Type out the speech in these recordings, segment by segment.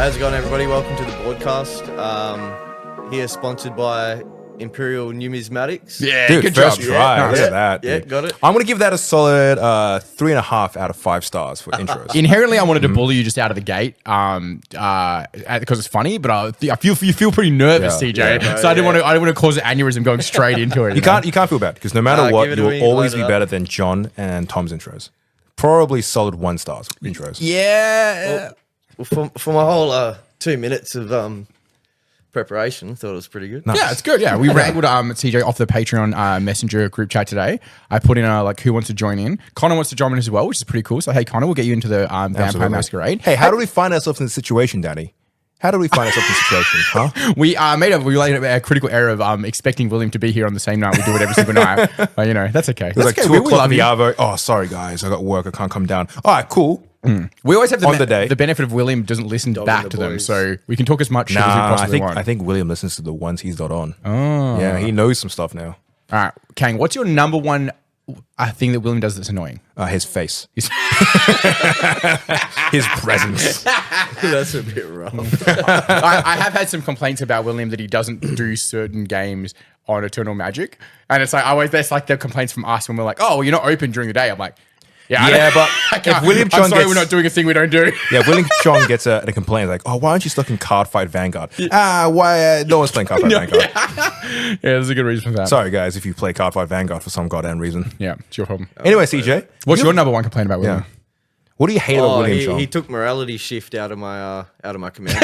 How's it going, everybody? Welcome to the Boardcast. Here, sponsored by Imperial Numismatics. Yeah, dude, good first job. try. Look at that. Yeah, Dude. got it. I'm going to give that a solid 3.5 out of 5 stars for intros. Inherently, I wanted to bully you just out of the gate, because it's funny. But I feel you feel pretty nervous, Yeah. CJ. Yeah, So I didn't want to cause an aneurysm going straight into it. You can't feel bad because no matter what, give it to you me, will always light be it up. better than John and Tom's intros. Probably solid 1 stars intros. Yeah. Well, for my whole 2 minutes of preparation, thought it was pretty good. Nice. Yeah, it's good. Yeah, we wrangled CJ off the Patreon Messenger group chat today. I put in who wants to join in. Connor wants to join in as well, which is pretty cool. So hey, Connor, we'll get you into the Vampire Absolutely. Masquerade. Hey, how do we find ourselves in this situation, Daddy? How do we find ourselves in this situation, huh? We made a critical error of expecting William to be here on the same night we do it every single night. But that's okay. It was like 2 o'clock in the hour. Oh, sorry, guys. I got work. I can't come down. All right, cool. We always have On the day. the benefit of William doesn't listen back the to them, boys. so we can talk as much shit as we Nah, possibly want. I think William listens to the ones he's not on. Oh. Yeah, he knows some stuff now. All right, Kang, what's your number one thing that William does that's annoying? His face. His presence. That's a bit rough. I have had some complaints about William that he doesn't do certain games on Eternal Magic, and it's like always there's like the complaints from us when we're like, oh, well, you're not open during the day. I'm like, Yeah, but if William I'm Chong sorry, gets, we're not doing a thing we don't do. yeah, William Chong gets a complaint like, oh, why aren't you stuck in Cardfight Vanguard? Why no one's playing Cardfight Vanguard? Yeah, there's a good reason for that. Sorry, guys, if you play Cardfight Vanguard for some goddamn reason. Yeah, it's your problem. Anyway, CJ, What's your number one complaint about William? yeah, what do you hate about William Chong? He took morality shift out of my command.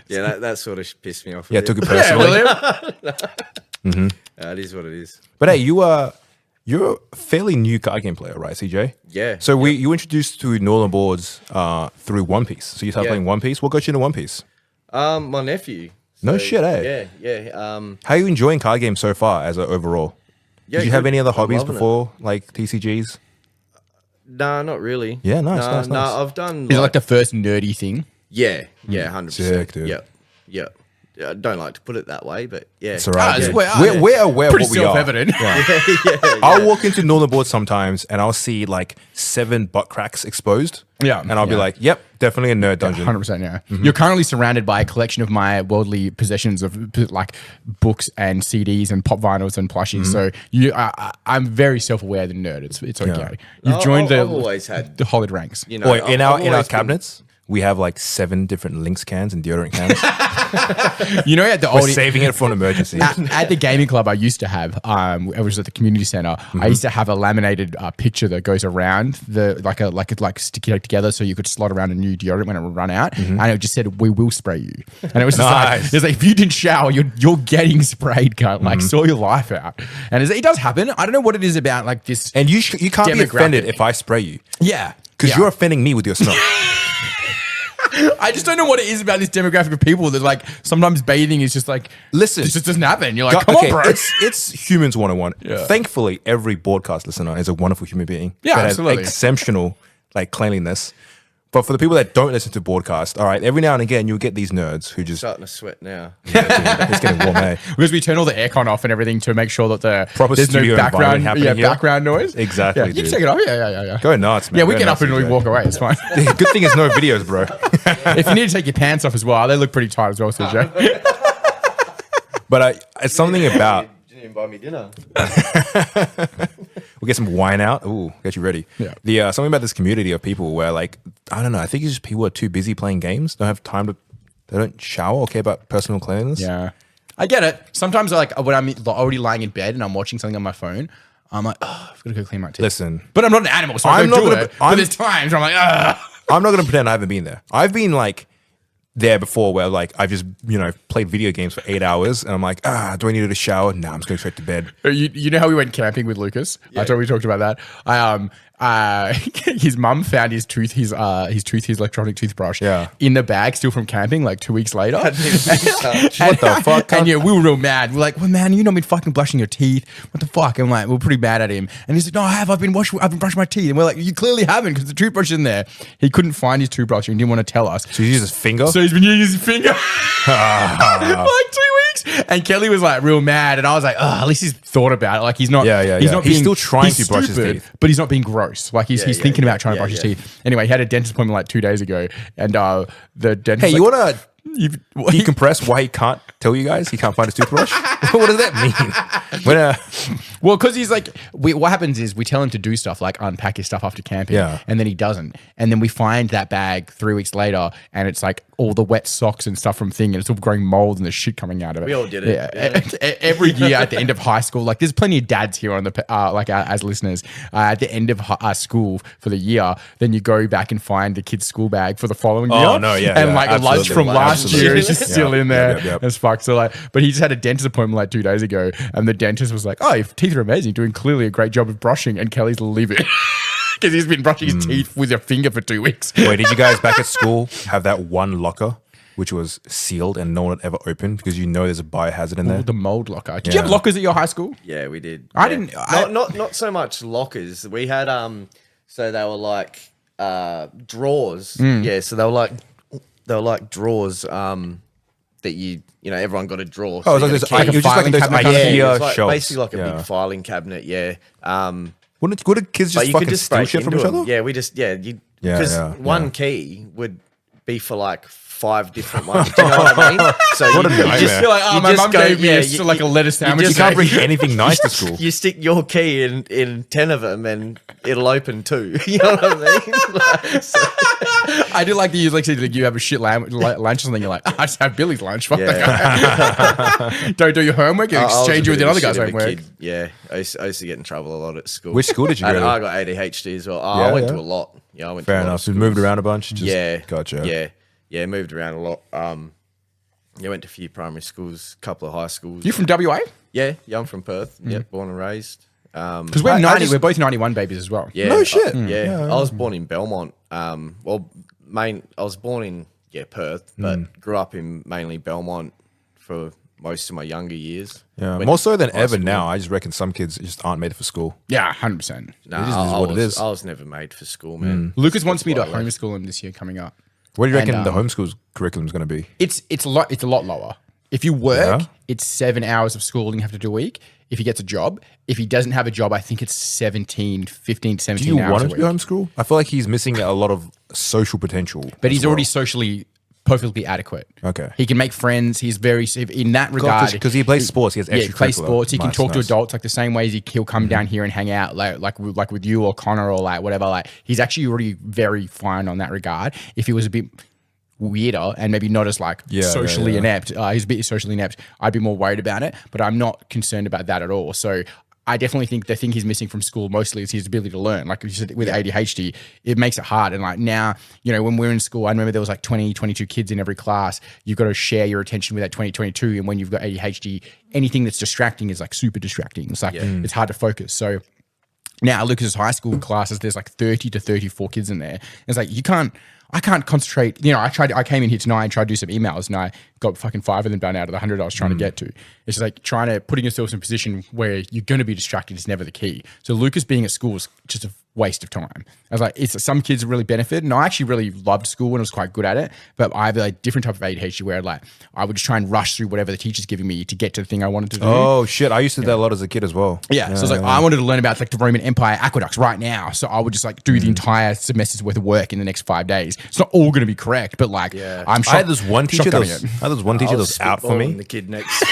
Yeah, that sort of pissed me off. Yeah, took it Yeah, personally. William. It is what it is. But hey, you're a fairly new card game player, right, CJ? Yeah. So you introduced to Northern Boards through One Piece. So you started Yeah. playing One Piece. What got you into One Piece? My nephew. No shit, eh? Yeah. How are you enjoying card games so far as overall? Yeah, Did you have good. any other I'm hobbies loving it. before, like TCGs? Nah, not really. Yeah, nice. Nah, I've done. Is it like the first nerdy thing? Yeah, 100%. Sick, dude. Yeah. I don't like to put it that way, but yeah. It's all right. it's dude. way- We're aware of Pretty what we are. self-evident. I'll walk into Northern Boards sometimes and I'll see like 7 butt cracks exposed. Yeah. And I'll be Yeah. like, yep, definitely a nerd dungeon. 100%, yeah. You're currently surrounded by a collection of my worldly possessions of like books and CDs and pop vinyls and plushies. So I'm very self-aware the nerd. It's okay. You've joined I've always had, the hollowed ranks. you know. Wait, in I've our always been- cabinets, we have like 7 different Lynx cans and deodorant cans. At the We're old saving it for an emergency. at the gaming club I used to have, it was at the community center. I used to have a laminated picture that goes around like sticky it together so you could slot around a new deodorant when it would run out, and it just said, "We will spray you." And it was just Nice. like if you didn't shower, you're getting sprayed, cunt. Like saw your life out, and it does happen. I don't know what it is about like this. And you can't be offended Demographic. if I spray you. Yeah, Because you're offending me with your smell. I just don't know what it is about this demographic of people that like sometimes bathing is just like Listen. it just doesn't happen. You're like, come on, bro. It's humans 101. Yeah. Thankfully, every broadcast listener is a wonderful human being. Yeah, that absolutely. has exceptional like cleanliness. But for the people that don't listen to broadcast, all right, every now and again you'll get these nerds who just Starting to sweat now. it's getting warm, eh? Because we turn all the aircon off and everything to make sure that Proper there's no studio background, environment happening here. background noise. Exactly, Yeah, you can dude. take it off. Yeah. Go nuts, man. Yeah, we Go get nuts, up and we CJ. walk away. It's fine. Good thing there's no videos, bro. If you need to take your pants off as well, they look pretty tight as well, CJ. But it's something about You didn't invite me dinner. we'll get some wine out. Ooh, get you ready. Yeah. The something about this community of people where like I don't know. I think it's just people are too busy playing games. Don't have time to. They don't shower or care about personal cleanliness. Yeah, I get it. Sometimes, like when I'm already lying in bed and I'm watching something on my phone, I'm like, oh, I've got to go clean my teeth. Listen, But I'm not an animal, so I'm I not don't do gonna- it. But there's times where I'm like, I'm not gonna pretend I haven't been there. I've been like there before where like I've just played video games for 8 hours and I'm like, do I need to shower? Nah, I'm just going straight to bed. You know how we went camping with Lucas? I thought we talked about that. His mum found his electronic toothbrush Yeah. in the bag still from camping like 2 weeks later. What the fuck? And yeah, we were real mad. We're like, well, man, you know me fucking brushing your teeth. What the fuck? And like, we're pretty mad at him. And he's like, no, I've been brushing my teeth. And we're like, you clearly haven't because the toothbrush is in there. He couldn't find his toothbrush and he didn't want to tell us. So you use his finger? So he's been using his finger for like 2 weeks. weeks. And Kelly was like real mad. And I was like, oh, at least he's thought about it. Like he's not, he's not He's being, still trying he's to brush his stupid, teeth. but he's not being gross. Like he's thinking about trying to brush his teeth. Anyway, he had a dentist appointment like 2 days ago. And the dentist Hey, you like, want to decompress why he can't tell you guys he can't find his toothbrush? What does that mean? Well, because he's like, what happens is we tell him to do stuff like unpack his stuff after camping, and then he doesn't. And then we find that bag 3 weeks later, and it's like all the wet socks and stuff from thing, and it's all growing mold and the shit coming out of it. We all did it. Yeah. Every year at the end of high school, like there's plenty of dads here on the as listeners. At the end of school for the year, then you go back and find the kid's school bag for the following year. Oh no, and like absolutely. lunch from last year is just still in there. Yep. As fuck. So like, but he just had a dentist appointment like 2 days ago, and the dentist was like, "Oh, your teeth are amazing, doing clearly a great job of brushing." And Kelly's livid because he's been brushing his teeth with your finger for 2 weeks. Wait, did you guys back at school have that one locker which was sealed and no one had ever opened because you know there's a biohazard in there? The mold locker. Did you have lockers at your high school? Yeah, we did. I Yeah. didn't. Not so much lockers. We had so they were like drawers. Yeah, so they were like drawers that you know everyone got a drawer. Oh, So it you was got a key. just like those cabinet kind of yeah, thing. it IKEA was like shelves. basically like a big filing cabinet. Yeah. Wouldn't kids But just you could fucking just steal break shit from into each them. other? Yeah, we just because one key would be for like 5 different ones. Do you know what I mean? So What a you nightmare. just You're like, oh, you my just mum go- gave me yeah, like a lettuce sandwich. You just- can't bring anything nice to school. You stick your key in 10 of them and it'll open too. You know what I mean? Like, so, I do like that you like say like you have a shit lunch or something. You're like, I just have Billy's lunch. Fuck Yeah. that guy. Don't do your homework. You I was exchange a it with bit the of other a guy's shit of a homework. kid. Yeah, I used to get in trouble a lot at school. Which school did you go to? I got ADHD as well. I Yeah, went yeah. to a lot. Yeah, I went Fair to a lot enough. of So you moved schools. around a bunch? Just, Yeah. Gotcha. Yeah, moved around a lot. Yeah, went to a few primary schools, a couple of high schools. You from WA? Yeah, I'm from Perth. Yeah, born and raised. Because we're I 90. just- We're both 91 babies as well. Yeah, No shit. Yeah, I was born in Belmont. I was born in Perth, but grew up in mainly Belmont for most of my younger years. Yeah, Went more to so than high ever school. now. I just reckon some kids just aren't made for school. Yeah, 100%. Nah, It is I what it was- is. I was never made for school, man. Lucas wants me to That's why I left. homeschool him this year coming up. What do you reckon And, the homeschool curriculum is going to be? It's a lot lower. If you work, Yeah. it's 7 hours of schooling you have to do a week. If he gets a job, if he doesn't have a job, I think it's 15 to 17 Do you hours want a him to be week. homeschool? I feel like he's missing a lot of social potential. But as he's already well. socially perfectly adequate. Okay. He can make friends. He's very in that regard because he plays sports. He has he plays extracurricular. sports. He can Nice, talk to nice. adults like the same ways he'll come down here and hang out like with you or Connor or like whatever. Like he's actually already very fine on that regard. If he was a bit weirder and maybe not as like socially inept, he's a bit socially inept, I'd be more worried about it. But I'm not concerned about that at all. So I definitely think the thing he's missing from school mostly is his ability to learn. Like you said, with ADHD, it makes it hard. And like now, you know, when we're in school, I remember there was like 20, 22 kids in every class. You've got to share your attention with that 20, 22. And when you've got ADHD, anything that's distracting is like super distracting. It's like, it's hard to focus. So now Lucas's high school classes, there's like 30 to 34 kids in there. It's like, I can't concentrate. You know, I came in here tonight and tried to do some emails and I got fucking 5 of them done out of the 100 I was trying to get to. It's just like putting yourself in a position where you're going to be distracted is never the key. So Lucas being at school is just a waste of time. I was like, some kids really benefit, and I actually really loved school and was quite good at it. But I have a different type of ADHD where like I would just try and rush through whatever the teacher's giving me to get to the thing I wanted to do. Oh shit! I used to do that a lot as a kid as well. Yeah, so it's like I wanted to learn about like the Roman Empire aqueducts right now. So I would just like do the entire semester's worth of work in the next 5 days. It's not all going to be correct, but like I'm I had this one teacher that shotgunning was, it. I had this one teacher that was out for Spitballing me. The kid next.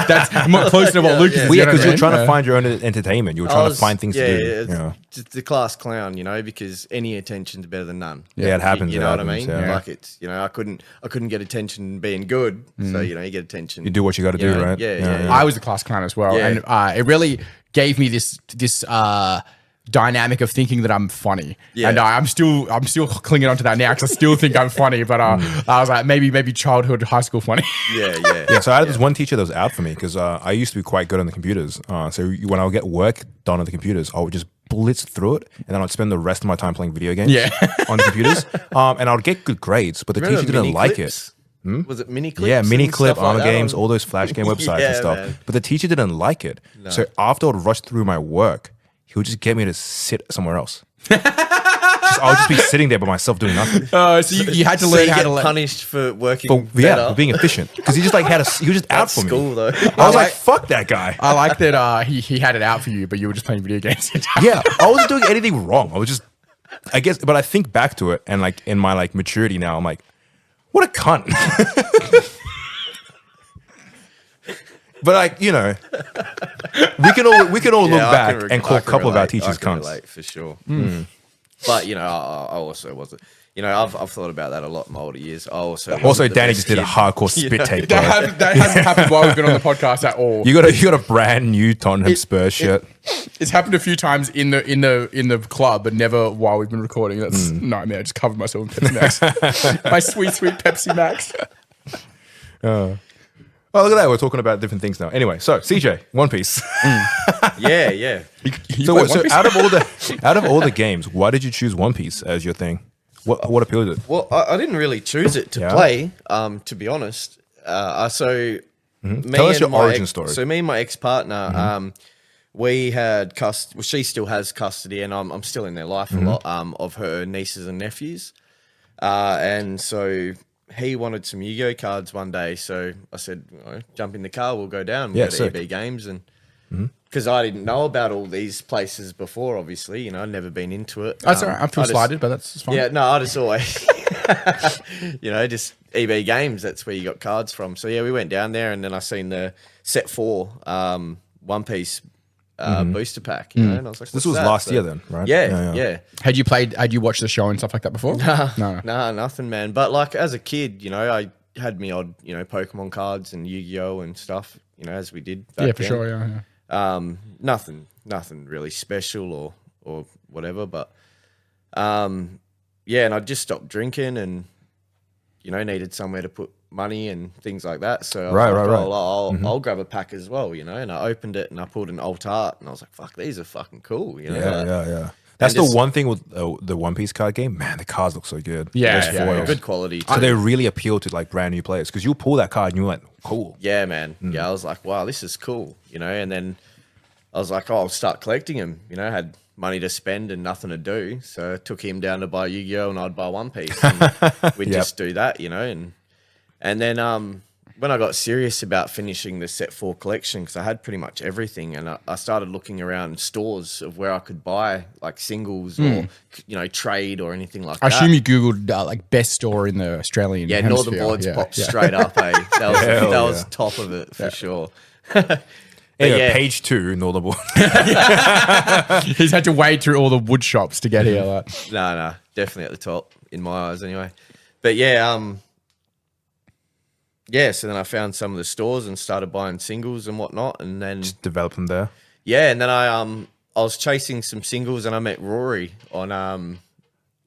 That's more close to what Lucas is. Well, you yeah, know because what I you're mean? trying to find your own entertainment. You were trying to find things to do. it's Yeah. just the class clown, you know, because any attention's better than none. Yeah, it happens. You it know what I happens, mean? yeah. Like it's, you know, I couldn't get attention being good, so you know, you get attention. You do what you got to do, know? right? Yeah. I was the class clown as well, Yeah. and it really gave me this dynamic of thinking that I'm funny, and I'm still clinging on to that now because I still think I'm funny. But I was like, maybe childhood, high school funny. Yeah, so I had this one teacher that was out for me because I used to be quite good on the computers. So when I would get work done on the computers, I would just blitz through it, and then I'd spend the rest of my time playing video games on the computers. And I would get good grades, but the teacher didn't like it. Was it mini clips? Yeah, mini and clip, stuff like Armor that games, on- all those Flash game websites and stuff. man. But the teacher didn't like it. So after I'd rush through my work, he would just get me to sit somewhere else. I'll just be sitting there by myself doing nothing. So you had to So learn you how get to punished for working For better. being efficient. Because he just like he was just out for school me. though. I was like, fuck that guy. I like that he had it out for you, but you were just playing video games. Yeah, I wasn't doing anything wrong. I was just, I guess, but I think back to it and like in my like maturity now, I'm like, what a cunt. But like, we can all look back and call a couple of our teachers cunts. Relate, for sure. But I also wasn't. I've thought about that a lot in my older years. Also, wasn't the Danny best just did a kid. hardcore spit take. Bro. That hasn't happened while we've been on the podcast at all. You got a brand new Tottenham Spurs shirt. It's happened a few times in the club, but never while we've been recording. That's a nightmare. I just covered myself in Pepsi Max. My sweet Pepsi Max. Oh, look at that. We're talking about different things now. Anyway, so CJ, One Piece. Yeah. So out of all the games, why did you choose One Piece as your thing? What appealed to it? Well, I didn't really choose it to play, to be honest. So Tell us your origin story. So me and my ex-partner, we had she still has custody, and I'm still in their life a lot, of her nieces and nephews. And so he wanted some Yu-Gi-Oh cards one day, so I said, jump in the car, we'll go down, we'll go to EB Games, and because I didn't know about all these places before, obviously, I'd never been into it. That's all right. I'm slighted, but that's fine. Yeah, no, I just always, just EB Games, that's where you got cards from. So yeah, we went down there, and then I seen the set 4 One Piece booster pack, and I was like, This was last year then, right? Yeah. Had you watched the show and stuff like that before? No. Nah, nothing, man. But like as a kid, I had me odd, Pokemon cards and Yu-Gi-Oh and stuff, as we did back Yeah, for then. sure. Yeah. Nothing really special or whatever, but and I just stopped drinking and needed somewhere to put money and things like that. So I was like, I'll grab a pack as well, and I opened it and I pulled an alt art and I was like, fuck, these are fucking cool, Yeah. That's the one thing with the One Piece card game. Man, the cards look so good. Yeah, Those foils. good quality too. So they really appeal to like brand new players because you'll pull that card and you're like, cool. Yeah, man. Yeah, I was like, wow, this is cool, and then I was like, I'll start collecting them. had money to spend and nothing to do, so I took him down to buy Yu-Gi-Oh and I'd buy One Piece. And we'd just do that, and then when I got serious about finishing the set 4 collection, because I had pretty much everything, and I started looking around stores of where I could buy like singles or trade or anything like I that. assume you googled like best store in the Australian Yeah, hemisphere. Northern Boards popped straight up. That was top of it for sure. Anyway, page 2, Northern Board. He's had to wade through all the wood shops to get here. Like. No, definitely at the top in my eyes anyway. But so then I found some of the stores and started buying singles and whatnot, and then Just develop them there. Yeah, and then I was chasing some singles and I met Rory on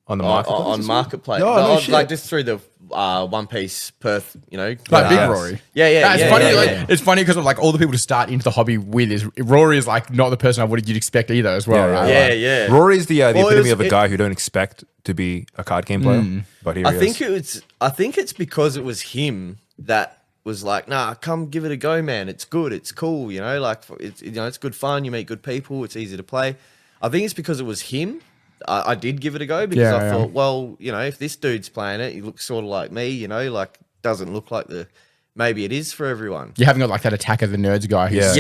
the marketplace. on Marketplace. Oh, no shit. Like just through the One Piece Perth, Like big Rory. Yeah. It's funny. It's funny because of like all the people to start into the hobby with is Rory is like not the person you'd expect either as well. Right? Yeah. Rory's the epitome of a guy who don't expect to be a card game player, but here he is. I think it's because it was him that was like, nah, come give it a go, man. It's good. It's cool. Like it's good fun. You meet good people. It's easy to play. I think it's because it was him. I did give it a go because I thought, well, if this dude's playing it, he looks sort of like me, like doesn't look like maybe it is for everyone. You haven't got like that Attack of the Nerds guy who's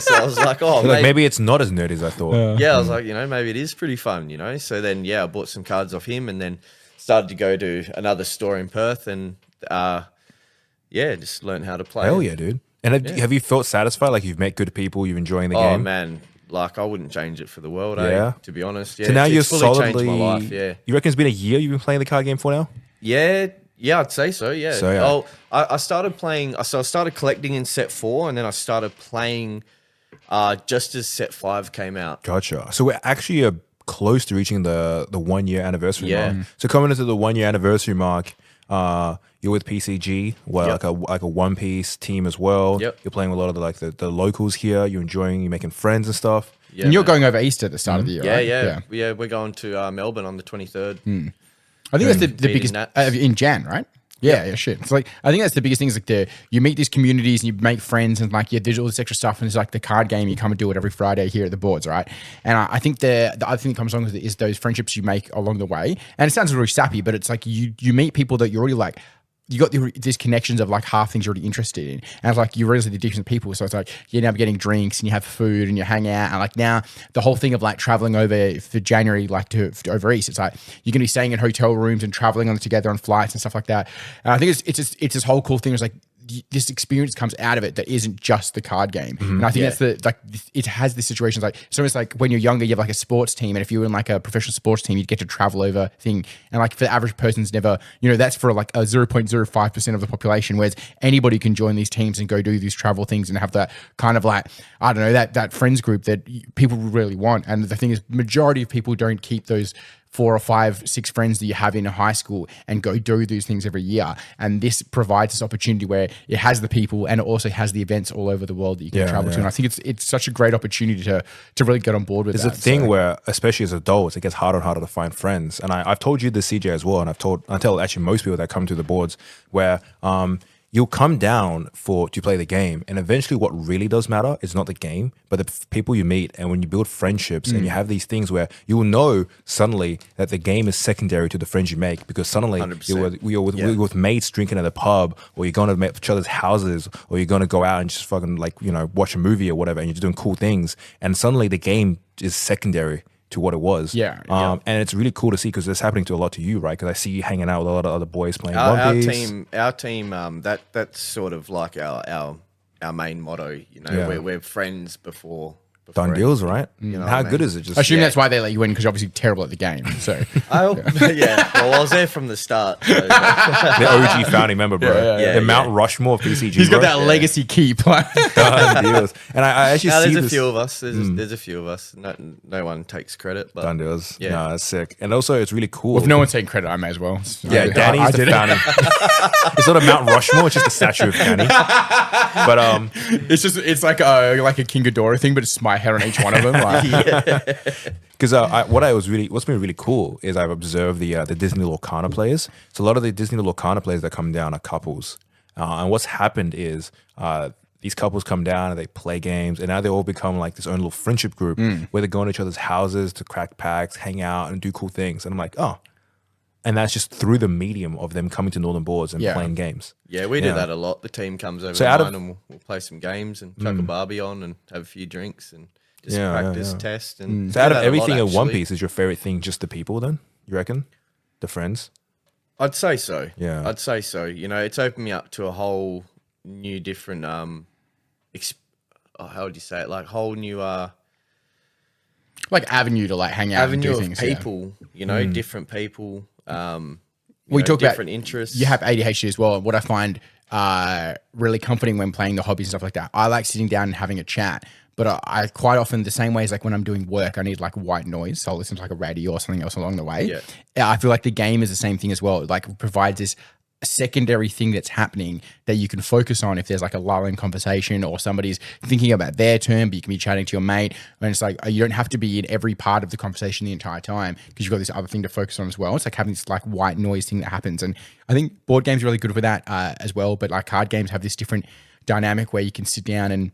So I was like, oh, maybe it's not as nerdy as I thought. I was like, maybe it is pretty fun, So then, I bought some cards off him and then started to go to another store in Perth and, just learn how to play. Hell yeah, dude. And have you felt satisfied? Like you've met good people, you're enjoying the game? Oh, man. Like I wouldn't change it for the world, to be honest. Yeah, so now you're fully solidly... changed my life, yeah. You reckon it's been a year you've been playing the card game for now? Yeah, I'd say so, yeah. So, yeah. I started playing... So I started collecting in set 4 and then I started playing just as set 5 came out. Gotcha. So we're actually close to reaching the 1 year anniversary mark. So coming into the 1 year anniversary mark, you're with PCG, like a One Piece team as well. Yep. You're playing with a lot of the locals here. You're enjoying, you're making friends and stuff. Yeah, and you're going over Easter at the start of the year, right? Yeah, we're going to Melbourne on the 23rd. I think that's the biggest in Jan, right? Yeah, shit. It's like I think that's the biggest thing is like you meet these communities and you make friends and like there's all this extra stuff and it's like the card game you come and do it every Friday here at the boards, right? And I think the other thing that comes along with it is those friendships you make along the way. And it sounds really sappy, but it's like you meet people that you're already like. You got these connections of like half things you're already interested in. And it's like you realize the different people. So it's like you end up getting drinks and you have food and you hang out. And like now the whole thing of like traveling over for January, like to over East, it's like you're going to be staying in hotel rooms and traveling on together on flights and stuff like that. And I think it's this whole cool thing. It's like this experience comes out of it that isn't just the card game. And I think that's it has this situation. Like, so it's like when you're younger, you have like a sports team. And if you were in like a professional sports team, you'd get to travel over thing. And like for the average person's never, that's for like a 0.05% of the population, whereas anybody can join these teams and go do these travel things and have that kind of like, I don't know, that friends group that people really want. And the thing is, majority of people don't keep those 4 or 5, 6 friends that you have in high school and go do these things every year. And this provides this opportunity where it has the people and it also has the events all over the world that you can travel to. And I think it's such a great opportunity to really get on board with that. There's a thing where, especially as adults, it gets harder and harder to find friends. And I've told you this, CJ, as well. And I tell actually most people that come to the boards where you'll come down to play the game, and eventually what really does matter is not the game, but the people you meet. And when you build friendships and you have these things where you will know suddenly that the game is secondary to the friends you make, because suddenly you're with mates drinking at a pub, or you're going to each other's houses, or you're going to go out and just fucking like, watch a movie or whatever, and you're just doing cool things. And suddenly the game is secondary to what it was. And it's really cool to see, because it's happening to a lot to you, right? Because I see you hanging out with a lot of other boys playing One Piece. Our team, that's sort of like our main motto. We're friends before done deals, right? How good is it? I assume that's why they let you in, because you're obviously terrible at the game. So well, I was there from the start. So. The OG founding member, bro. The Mount Rushmore of PCG. He's got that legacy keep. Done deals. And I actually see there's a few of us. There's a few of us. No one takes credit. But done deals. Yeah, no, that's sick. And also, it's really cool. Well, if no one's taking credit, I may as well. Danny's the founding. It's not a Mount Rushmore. It's just a statue of Danny. But it's like a King Ghidorah thing, but it's my hair on each one of them. Because what's been really cool is I've observed the Disney Lorcana players. So a lot of the Disney Lorcana players that come down are couples, and what's happened is these couples come down and they play games, and now they all become like this own little friendship group where they go into each other's houses to crack packs, hang out, and do cool things. And I'm like, oh. And that's just through the medium of them coming to Northern Boards and playing games. Yeah, we do that a lot. The team comes over and we'll play some games and chuck a barbie on and have a few drinks and just practice, test. And so out of everything in One Piece, is your favorite thing just the people then, you reckon? The friends? I'd say so. Yeah. I'd say so. It's opened me up to a whole new different, how would you say it? Like whole new... like avenue to like hang out and do things. Avenue of people, different people. We talk different about interests. You have ADHD as well. And what I find really comforting when playing the hobbies and stuff like that, I like sitting down and having a chat. But I quite often, the same way as like when I'm doing work, I need like white noise. So I'll listen to like a radio or something else along the way. Yeah. I feel like the game is the same thing as well. Like it provides this secondary thing that's happening that you can focus on if there's like a lull in conversation or somebody's thinking about their turn, but you can be chatting to your mate. And it's like, you don't have to be in every part of the conversation the entire time because you've got this other thing to focus on as well. It's like having this like white noise thing that happens. And I think board games are really good for that as well. But like card games have this different dynamic where you can sit down and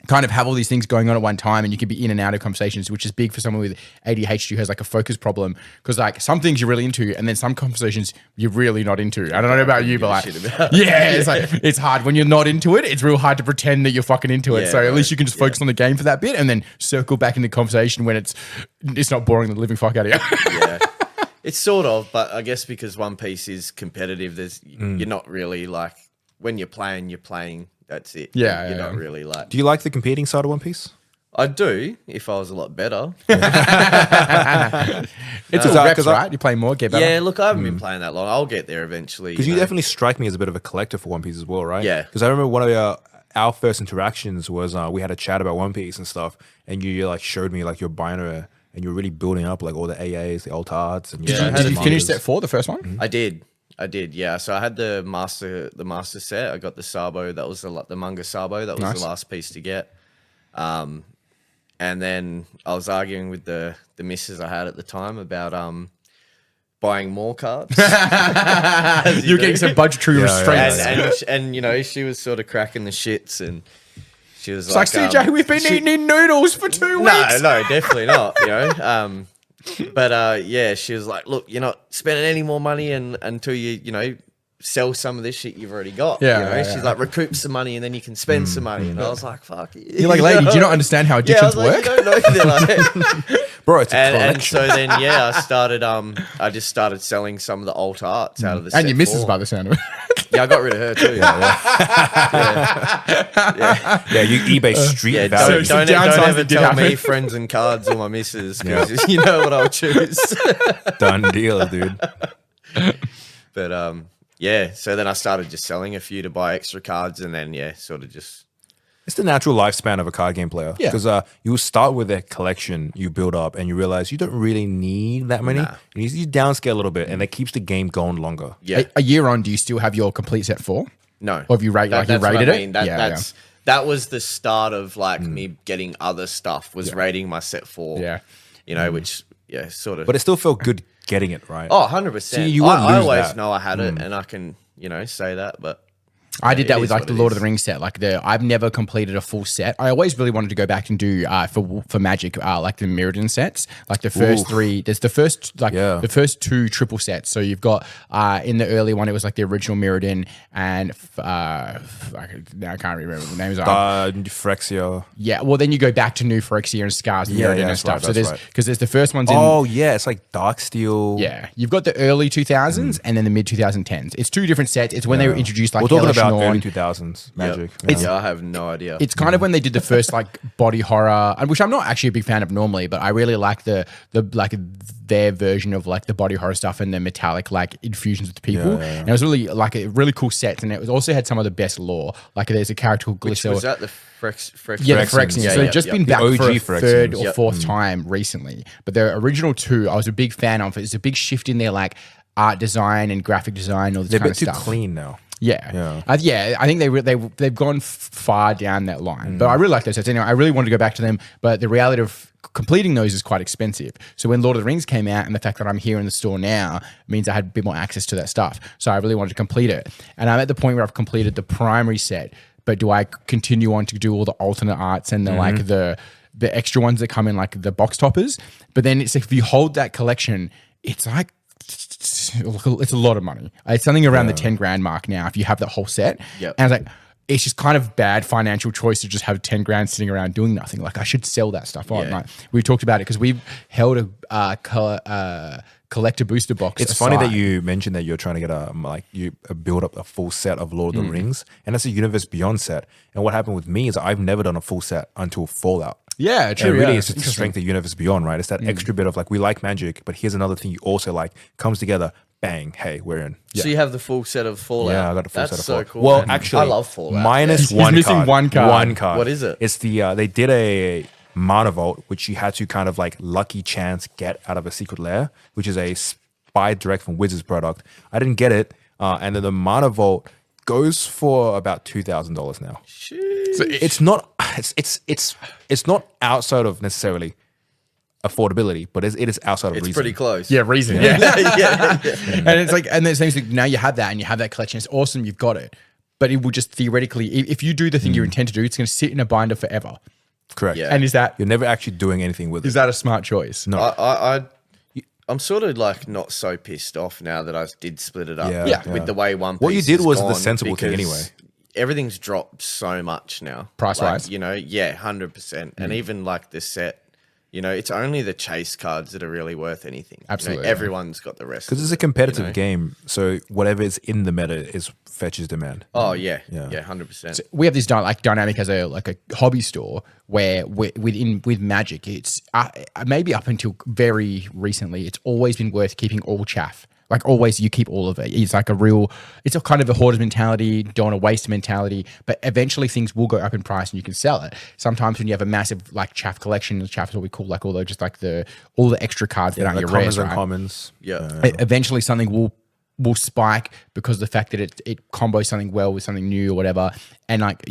kind of have all these things going on at one time and you can be in and out of conversations, which is big for someone with ADHD who has like a focus problem. Because like some things you're really into and then some conversations you're really not into. I don't know about you, but like, it's like, it's hard when you're not into it. It's real hard to pretend that you're fucking into it. So at least you can just focus on the game for that bit and then circle back into conversation when it's not boring the living fuck out of you. Yeah. It's sort of, but I guess because One Piece is competitive, you're not really like, when you're playing, that's it. Yeah. You're not really like... Do you like the competing side of One Piece? I do, if I was a lot better. It's all reps, right? You play more, get better. Yeah, look, I haven't been playing that long. I'll get there eventually. Because you definitely strike me as a bit of a collector for One Piece as well, right? Yeah. Because I remember one of our first interactions was we had a chat about One Piece and stuff, and you like showed me like your binder, and you were really building up like all the AAs, the alt arts. And did you finish set 4, the first one? Mm-hmm. I did, yeah. So I had the master set. I got the Sabo. That was the manga Sabo. That was the last piece to get. And then I was arguing with the missus I had at the time about buying more cards. You're getting some budgetary restraints. And you know, she was sort of cracking the shits, and she was It's like, CJ, we've been eating noodles for 2 weeks. No, definitely not. You know, but yeah, she was like, look, you're not spending any more money until you know, sell some of this shit you've already got. Yeah, you know? yeah, She's like, recoup some money and then you can spend some money. And I was like, fuck. You're like, lady, do you not understand how addictions work? You don't know. They're like, Bro, it's a and collection. so then, yeah, I just started selling some of the alt arts out of the set. And your missus, 4. by the sound of it. Yeah, I got rid of her too. Yeah, you eBay street Yeah, value. So don't downside ever that did tell me happen. friends and cards or my missus, because you know what I'll choose. Done deal, dude. But yeah, so then I started just selling a few to buy extra cards, and then sort of just It's the natural lifespan of a card game player. Yeah. Because you start with a collection you build up and you realize you don't really need that many. Nah. And you downscale a little bit and that keeps the game going longer. yeah. A year on, do you still have your complete set 4? No. Or have you rated That's what rated I it? mean. That was the start of like me getting other stuff, was rating my set 4. Yeah. You know, which sort of. But it still felt good getting it, right? Oh, 100%. See, you won't I lose always that. know I had it, and I can, say that, but I did it that with is like what the it Lord is. of the Rings set. Like I've never completed a full set. I always really wanted to go back and do for Magic like the Mirrodin sets. Like the first 3. There's the first the first 2 triple sets. So you've got in the early one it was like the original Mirrodin and now I can't remember the names. Phyrexia. Yeah, well then you go back to New Phyrexia and Scars and Mirrodin and that's stuff. right, So that's there's because there's the first ones in. Oh, yeah. It's like Darksteel. Yeah, you've got the early 2000s and then the mid 2010s. It's 2 different sets. It's when they were introduced like We're talking about Hellish early Norn. 2000s Magic. I have no idea. It's kind of when they did the first like body horror, and which I'm not actually a big fan of normally, but I really like the like their version of like the body horror stuff and the metallic like infusions with the people. And it was really like a really cool set, and it was also had some of the best lore. Like there's a character called Which Glycil. was that the Phyrexians? Yeah, the Phyrexians. So just been back The for a OG third or Phyrexians. fourth time recently. But the original 2, I was a big fan of. It's a big shift in their like art design and graphic design, all this They're a kind bit of too stuff. clean now. Yeah. I think they've gone far down that line. But I really like those sets. Anyway, I really wanted to go back to them, but the reality of completing those is quite expensive. So when Lord of the Rings came out, and the fact that I'm here in the store now means I had a bit more access to that stuff. So I really wanted to complete it. And I'm at the point where I've completed the primary set, but do I continue on to do all the alternate arts and the like the extra ones that come in like the box toppers? But then it's if you hold that collection, it's like it's a lot of money. It's something around the 10 grand mark now if you have that whole set. Yep. And I was like, it's just kind of bad financial choice to just have 10 grand sitting around doing nothing. Like I should sell that stuff on. Yeah. Like we talked about it because we've held a collector booster box. It's funny that aside. you mentioned that you're trying to get you build up a full set of Lord of the Rings, and that's a Universe Beyond set. And what happened with me is I've never done a full set until Fallout. Yeah, And true. really, yeah. it's just the strength of Universe Beyond, right? It's that extra bit of like we like Magic, but here's another thing you also like. Comes together, bang, hey, we're in. So you have the full set of Fallout. Yeah, I got a full That's set of so Fallout. cool. Well, man. actually, I love Fallout. minus He's one missing card. one card. One card. What is it? It's the they did a Mana Vault, which you had to kind of like lucky chance get out of a secret lair, which is a spy direct from Wizards product. I didn't get it, and then the Mana Vault goes for about $2,000 now. So it's not it's not outside of necessarily affordability, but it is outside of It's reason. pretty close. Yeah, reason. Yeah. yeah. And it's like, and it seems like now you have that and you have that collection. It's awesome. You've got it. But it will just theoretically, if you do the thing you intend to do, it's going to sit in a binder forever. Correct. Yeah. And You're never actually doing anything with it. is that a smart choice? No. I'm sort of like not so pissed off now that I did split it up. Yeah. With the way One Piece What you did has was the gone, sensible thing because anyway. Everything's dropped so much now. Price-wise? Like, 100%. And even like this set, it's only the chase cards that are really worth anything. Absolutely, yeah. Everyone's got the rest. Because it's a competitive game, so whatever is in the meta is fetches demand. Oh yeah, Yeah. 100%. We have this dynamic as a hobby store where with Magic, it's maybe up until very recently, it's always been worth keeping all chaff. Like always, you keep all of it. It's like it's a kind of a hoarder's mentality, don't want to waste mentality, but eventually things will go up in price and you can sell it. Sometimes when you have a massive like chaff collection, chaff is what we call like all the extra cards that aren't the your commons rares, and right? commons. Yeah. Eventually something will will spike because of the fact that it combos something well with something new or whatever, and like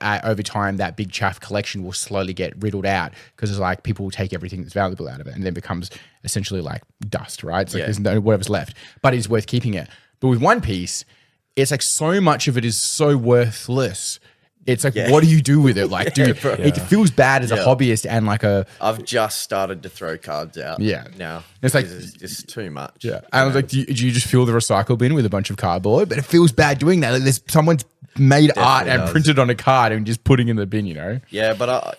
over time that big chaff collection will slowly get riddled out because it's like people will take everything that's valuable out of it and then becomes essentially like dust, right? It's like there's no whatever's left, but it's worth keeping it. But with One Piece, it's like so much of it is so worthless. It's like, what do you do with it? Like, dude, it feels bad as a hobbyist and like I've just started to throw cards out. Yeah. Now it's like it's just too much. Yeah, and I was like, do you just fill the recycle bin with a bunch of cardboard? But it feels bad doing that. Like, there's someone's made art and printed on a card and just putting in the bin. Yeah, but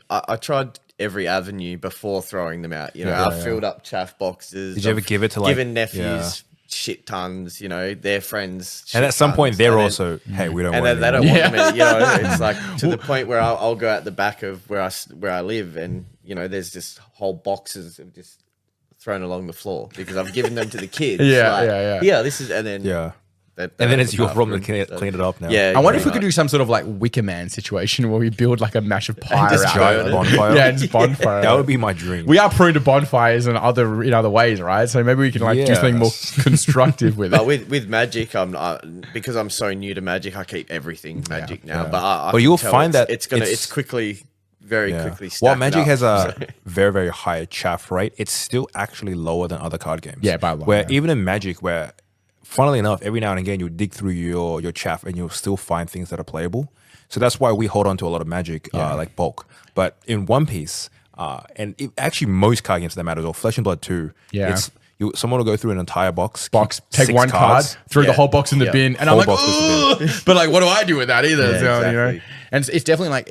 I tried every avenue before throwing them out. I filled up chaff boxes. Did you ever give it to like given nephews? Shit tons, their friends. And at some point, they're also, hey, we don't want and they don't want them. It's like to the point where I'll go out the back of where I live, and there's just whole boxes of just thrown along the floor because I've given them to the kids. Yeah, this is, and then and then it's your problem to clean it up now. Yeah, I wonder if we could do some sort of like Wicker Man situation where we build like a massive pyre just out giant of it. bonfire. Yeah, just bonfire. That would be my dream. We are prone to bonfires in other ways, right? So maybe we can like do something more constructive with it. But with Magic, because I'm so new to Magic, I keep everything Magic now. But you'll find that it's quickly. Very quickly. While Magic has a very, very high chaff rate, it's still actually lower than other card games. Yeah, by a lot. Where even in Magic, where funnily enough, every now and again you'll dig through your chaff and you'll still find things that are playable. So that's why we hold on to a lot of Magic, like bulk. But in One Piece, actually most card games that matter, or Flesh and Blood 2, someone will go through an entire box, take one card, throw the whole box in the bin, and whole I'm like, but like, what do I do with that either? Exactly. And it's definitely like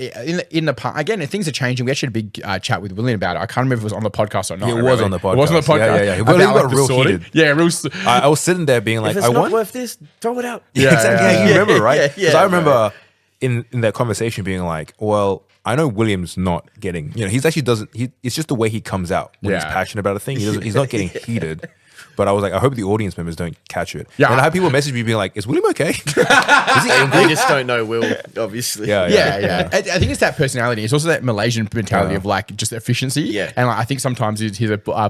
in the part again, things are changing. We actually had a big chat with William about it. I can't remember if it was on the podcast or not. It was on the podcast. It was on the podcast. Yeah. Well, it got real heated. Yeah, real. I was sitting there being like, if it's not worth this, throw it out. Yeah, exactly. Yeah, you remember, right? Because I remember right. in that conversation being like, well, I know William's not getting, he's actually doesn't. It's just the way he comes out when he's passionate about a thing. He's not getting heated. But I was like, I hope the audience members don't catch it. Yeah. And I had people message me being like, is William okay? Is he angry? They just don't know Will, obviously. Yeah. I think it's that personality. It's also that Malaysian mentality of like just efficiency. Yeah. And like, I think sometimes his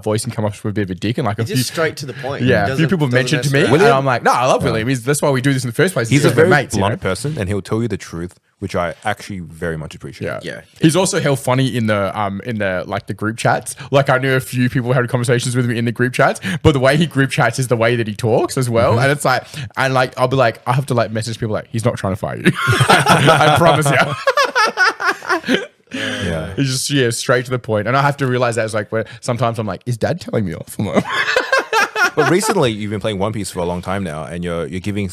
voice can come off with a bit of a dick and like just straight to the point. Yeah. A few people mentioned to me, and I'm like, no, I love William. That's why we do this in the first place. He's a very blunt person, and he'll tell you the truth, which I actually very much appreciate. Yeah. He's also hell funny in the like the group chats. Like I knew a few people had conversations with me in the group chats, but the way he group chats is the way that he talks as well. And it's like, I'll be like, I have to like message people like, he's not trying to fight you. I promise you. Yeah. He's just straight to the point. And I have to realize that it's like where sometimes I'm like, is dad telling me off? But recently you've been playing One Piece for a long time now, and you're giving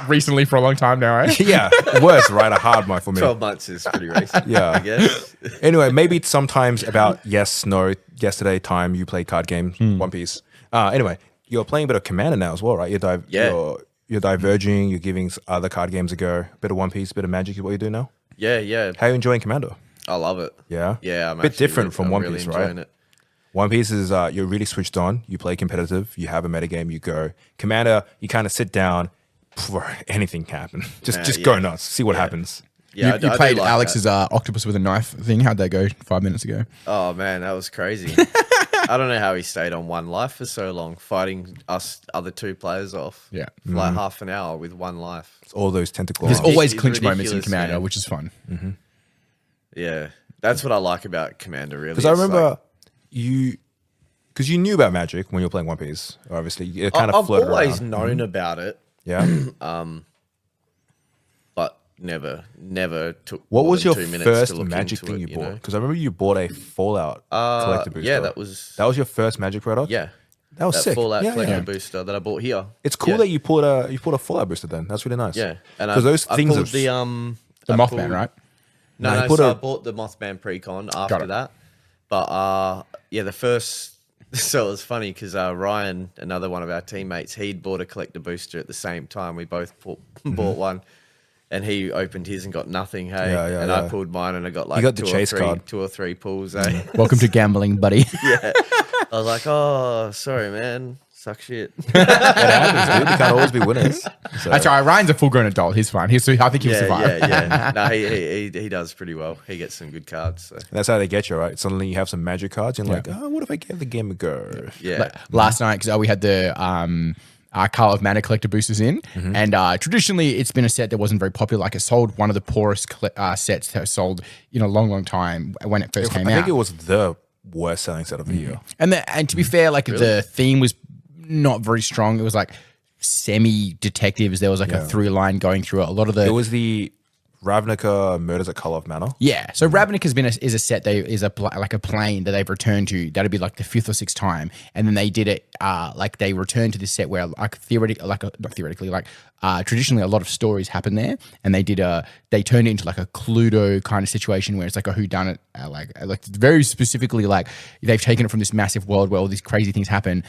recently for a long time now, eh? Yeah, words, right? A hard one for me. 12 months is pretty recent. Yeah. I guess. Anyway, maybe it's sometimes about yes, no, yesterday time you played card games, One Piece. Anyway, you're playing a bit of Commander now as well, right? You're diverging, you're giving other card games a go. A bit of One Piece, a bit of Magic is what you do now? Yeah. How are you enjoying Commander? I love it. Yeah? Yeah, I'm a bit different from One really Piece, right? It. One Piece is you're really switched on, you play competitive, you have a metagame, you go. Commander, you kind of sit down, anything can happen. Just go nuts, see what happens. Yeah, you played like Alex's octopus with a knife thing. How'd that go 5 minutes ago? Oh man, that was crazy. I don't know how he stayed on one life for so long, fighting us other two players off. Yeah, for like half an hour with one life. It's all those tentacle. There's always clinch moments in Commander, which is fun. Mm-hmm. Yeah, that's what I like about Commander. Really, because I remember because you knew about Magic when you were playing One Piece. Obviously, you kind of floated around. I've always known about it. Yeah. But never took. What was your 2 minutes first to look Magic into thing it, you bought? Because I remember you bought a Fallout collector booster. Yeah, that was your first Magic product. Yeah, that was sick. Fallout collector booster that I bought here. It's cool that you bought a Fallout booster. Then that's really nice. Yeah, and because those things are the Mothman, right? No, I bought the Mothman Precon after that. But the first. So it was funny because Ryan, another one of our teammates, he'd bought a collector booster at the same time. We both bought one, and he opened his and got nothing. Hey, I pulled mine and I got like you got the chase card. 2 or 3 pulls. Hey, welcome to gambling, buddy. Yeah, I was like, oh, sorry, man. Suck shit. It happens, dude. They can't always be winners. So. That's all right. Ryan's a full-grown adult. He's fine. I think he'll survive. Yeah. No, he does pretty well. He gets some good cards. So. And that's how they get you, right? Suddenly you have some magic cards and like, oh, what if I give the game a go? Yeah. Last night, because we had the Carl of Mana collector boosters in, and traditionally it's been a set that wasn't very popular. Like it sold one of the poorest sets that sold in a long time when it first came out. I think it was the worst selling set of the year. And to be fair, like the theme was not very strong. It was like semi-detectives. There was like a through line going through it. A lot of It was the Ravnica Murders at Color of Mana. Yeah, so Ravnica is a set like a plane that they've returned to. That'd be like the 5th or 6th time, and then they did it like they returned to this set where traditionally a lot of stories happen there, and they turned it into like a Cluedo kind of situation where it's like a whodunit, like very specifically like they've taken it from this massive world where all these crazy things happen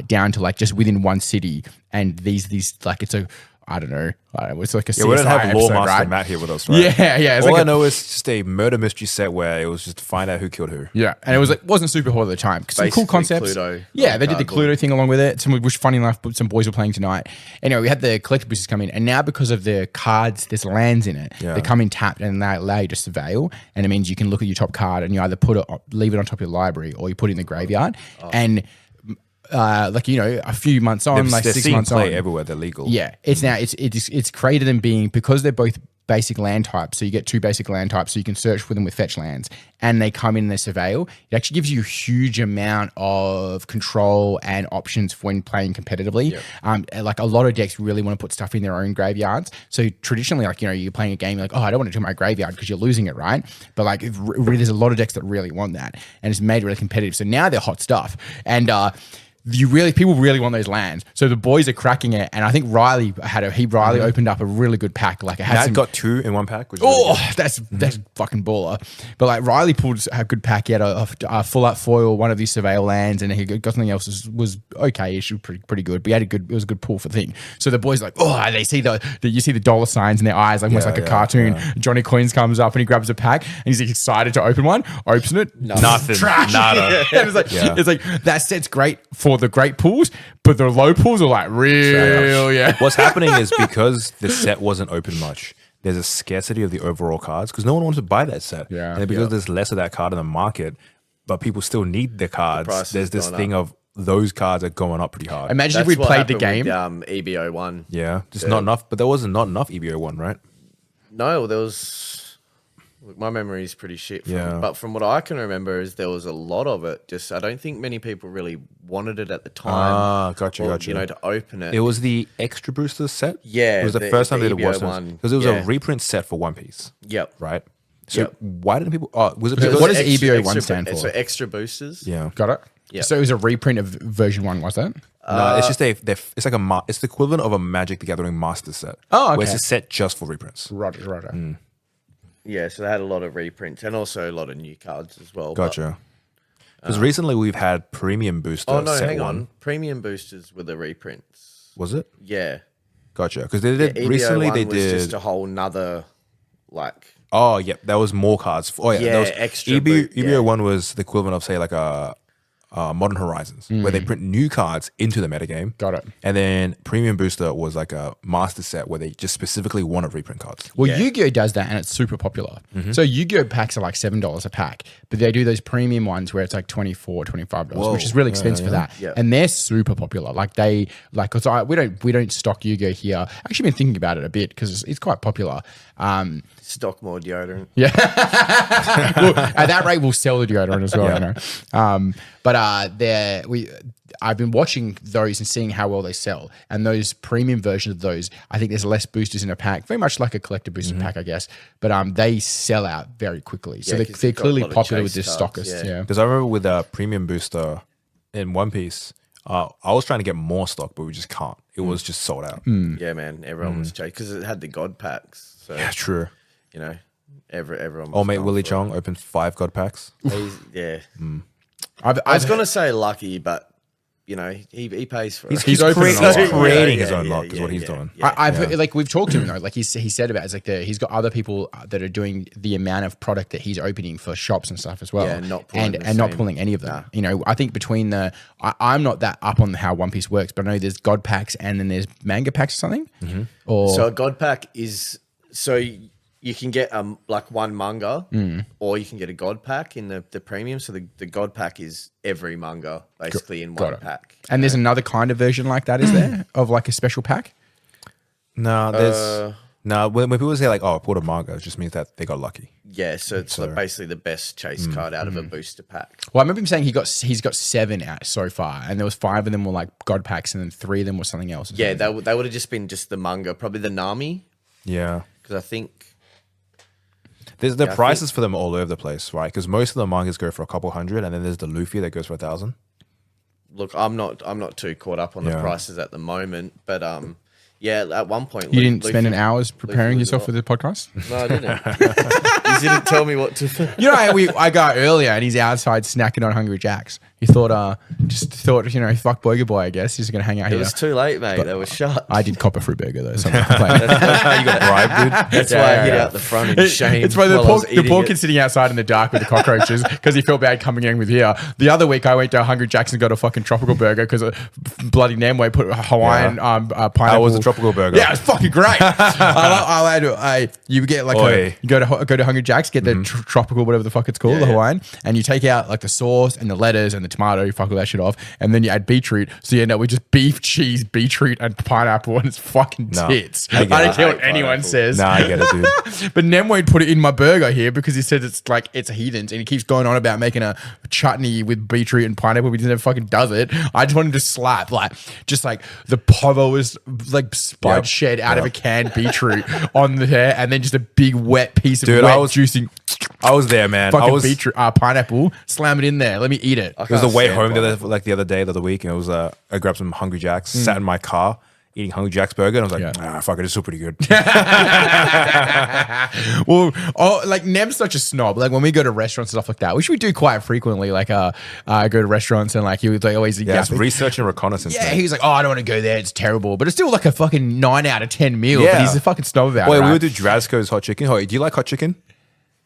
down to like just within one city, and these like it's a. I don't know. It's like a CSI we don't have Lore episode, Master right? Matt here with us, right? Yeah. It's All like I know is just a murder mystery set where it was just to find out who killed who. Yeah, and it was like wasn't super hard at the time. Some cool Basically concepts. Cluedo Yeah, they did the cardboard. Cluedo thing along with it. Which funny enough, some boys were playing tonight. Anyway, we had the collector boosters come in, and now because of the cards, there's lands in it. Yeah. They come in tapped, and they allow you to surveil, and it means you can look at your top card, and you either leave it on top of your library, or you put it in the graveyard, and. A few months on, like They're 6 seeing months play on. everywhere. They're legal. Yeah, it's now it's created them being because they're both basic land types. So you get 2 basic land types, so you can search for them with fetch lands, and they come in and they surveil. It actually gives you a huge amount of control and options when playing competitively. Like a lot of decks really want to put stuff in their own graveyards. So traditionally, like you're playing a game, you're like, oh, I don't want to do my graveyard because you're losing it, right? But like there's a lot of decks that really want that, and it's made really competitive. So now they're hot stuff, and people really want those lands. So the boys are cracking it, and I think Riley opened up a really good pack. Like it had Matt got 2 in one pack. Which is Oh, really that's fucking baller. But like Riley pulled a good pack. He had a full up foil, one of these surveil lands, and he got something else was okay. It was pretty good. But it was a good pull for the thing. So the boys are like, oh, they see you see the dollar signs in their eyes, like almost like a cartoon. Yeah. Johnny Coins comes up and he grabs a pack and he's excited to open one. Opens it, nothing, trash. nada. And it's like that set's great for the great pools, but the low pools are like real. Yeah. What's happening is because the set wasn't open much, there's a scarcity of the overall cards because no one wants to buy that set. Yeah. And because there's less of that card in the market, but people still need the cards, there's this thing of those cards are going up pretty hard. Imagine if we played the game. With, EBO1. Yeah. Just not enough. But there wasn't not enough EBO1, right? No, there was... Look, my memory is pretty shit. But from what I can remember is there was a lot of it. Just I don't think many people really wanted it at the time. Gotcha. To open it. It was the extra booster set? Yeah. It was the first time they did EBO it one. because it was a reprint set for One Piece. Yep. Right? So Yep. why didn't people... was it because... What does EBO1 stand for? So extra boosters. Yeah. Got it? Yeah. So it was a reprint of version 1, was that? No, it's just it's like it's the equivalent of a Magic the Gathering Master set. Oh, okay. Where it's a set just for reprints. Right. Yeah, so they had a lot of reprints and also a lot of new cards as well. Gotcha. Because recently we've had Premium Booster. Oh no, set hang one. on. Premium boosters were the reprints. Was it? Yeah. Gotcha. Because they did recently. EBO1 They was did just a whole nother like. Oh yeah, that was more cards. Oh yeah, Yeah, that was extra EBO1 was the equivalent of say like a Modern Horizons, where they print new cards into the metagame. Got it. And then Premium Booster was like a master set where they just specifically want to reprint cards. Well, Yu-Gi-Oh does that, and it's super popular. So Yu-Gi-Oh packs are like $7 a pack, but they do those premium ones where it's like $24, $25, which is really expensive for that. Yeah. And they're super popular. Like because we don't stock Yu-Gi-Oh here. I've actually been thinking about it a bit because it's quite popular. Stock more deodorant. Yeah. Well, at that rate, we'll sell the deodorant as well. You know? I've been watching those and seeing how well they sell. And those premium versions of those, I think there's less boosters in a pack, very much like a collector booster pack, I guess. But they sell out very quickly. So Yeah, they're 'cause you've got a clearly lot of popular with chase the cards, stockists. yeah. Yeah. Because I remember with a Premium Booster in One Piece, I was trying to get more stock, but we just can't. It was just sold out. Yeah, man. Everyone was chasing because it had the God packs. So Yeah, true. you know, everyone. Was Old mate going Willie for it. Chong opened 5 God packs. Yeah. I I was gonna say lucky, but you know, he pays for He's, it. he's, open creating, and he's all. creating his own luck is what he's doing. Yeah. I've heard, like we've talked to him though. Like he said about it, it's like he's got other people that are doing the amount of product that he's opening for shops and stuff as well. Yeah, not pulling and not pulling any of them. You know, I think between I'm not that up on how One Piece works, but I know there's God packs and then there's manga packs or something. Mm-hmm. Or So a God pack is you can get like one manga, or you can get a God pack in the premium. So the God pack is every manga basically in one pack. and there's another kind of version like that, is there, of like a special pack? No, there's when people say like, oh, I pulled a manga, it just means that they got lucky. Yeah, so it's like basically the best chase card out of a booster pack. Well, I remember him saying he's got 7 out so far, and there was 5 of them were like God packs, and then 3 of them were something else. Yeah, they would have just been just the manga, probably the Nami, Yeah. because I think. There's the prices for them all over the place, right? Because most of the mangas go for a couple hundred, and then there's the Luffy that goes for 1,000. Look, I'm not too caught up on the prices at the moment, but yeah, at one point You didn't spend an hour preparing yourself for the podcast? No, I didn't. You didn't tell me what to. You know, I got earlier and he's outside snacking on Hungry Jacks. He thought, you know, fuck Burger Boy, I guess. He's going to hang out It here. was too late, mate. They were shut. I did cop a free burger though, so I'm not complaining. You got bribed, dude. That's why I hid out the front in shame. It's why the while I was poor eating kid's sitting outside in the dark with the cockroaches because he felt bad coming in with here. The other week I went to Hungry Jack's and got a fucking tropical burger because bloody Namway put a Hawaiian pineapple. How was the tropical burger? Yeah, it was fucking great. You get like you go to Hungry Jack's, get the tropical, whatever the fuck it's called, the Hawaiian, and you take out like the sauce and the lettuce and the tomato, you fuck all that shit off, and then you add beetroot. So you end up with just beef, cheese, beetroot, and pineapple, and it's fucking tits. I don't care what anyone says. Nah, I get it, dude. But Nem put it in my burger here because he said it's like it's a heathens, and he keeps going on about making a chutney with beetroot and pineapple, but he never fucking does it. I just wanted to slap like the povoest like spud shed out of a canned beetroot on there, and then just a big wet piece of juicing. I was there, man. Fucking beetroot, pineapple, slam it in there. Let me eat it. It was the way home the other day, the other week, and it was I grabbed some Hungry Jacks, sat in my car eating Hungry Jack's burger, and I was like, fuck it, it's still pretty good. Well, like Nem's such a snob. Like when we go to restaurants and stuff like that, which we do quite frequently. Like go to restaurants and like he would like always it's research and reconnaissance. Yeah, he was like, oh, I don't want to go there. It's terrible, but it's still like a fucking 9 out of 10 meal. Yeah. But he's a fucking snob about it. Wait, we would do Drazko's hot chicken. Do you like hot chicken?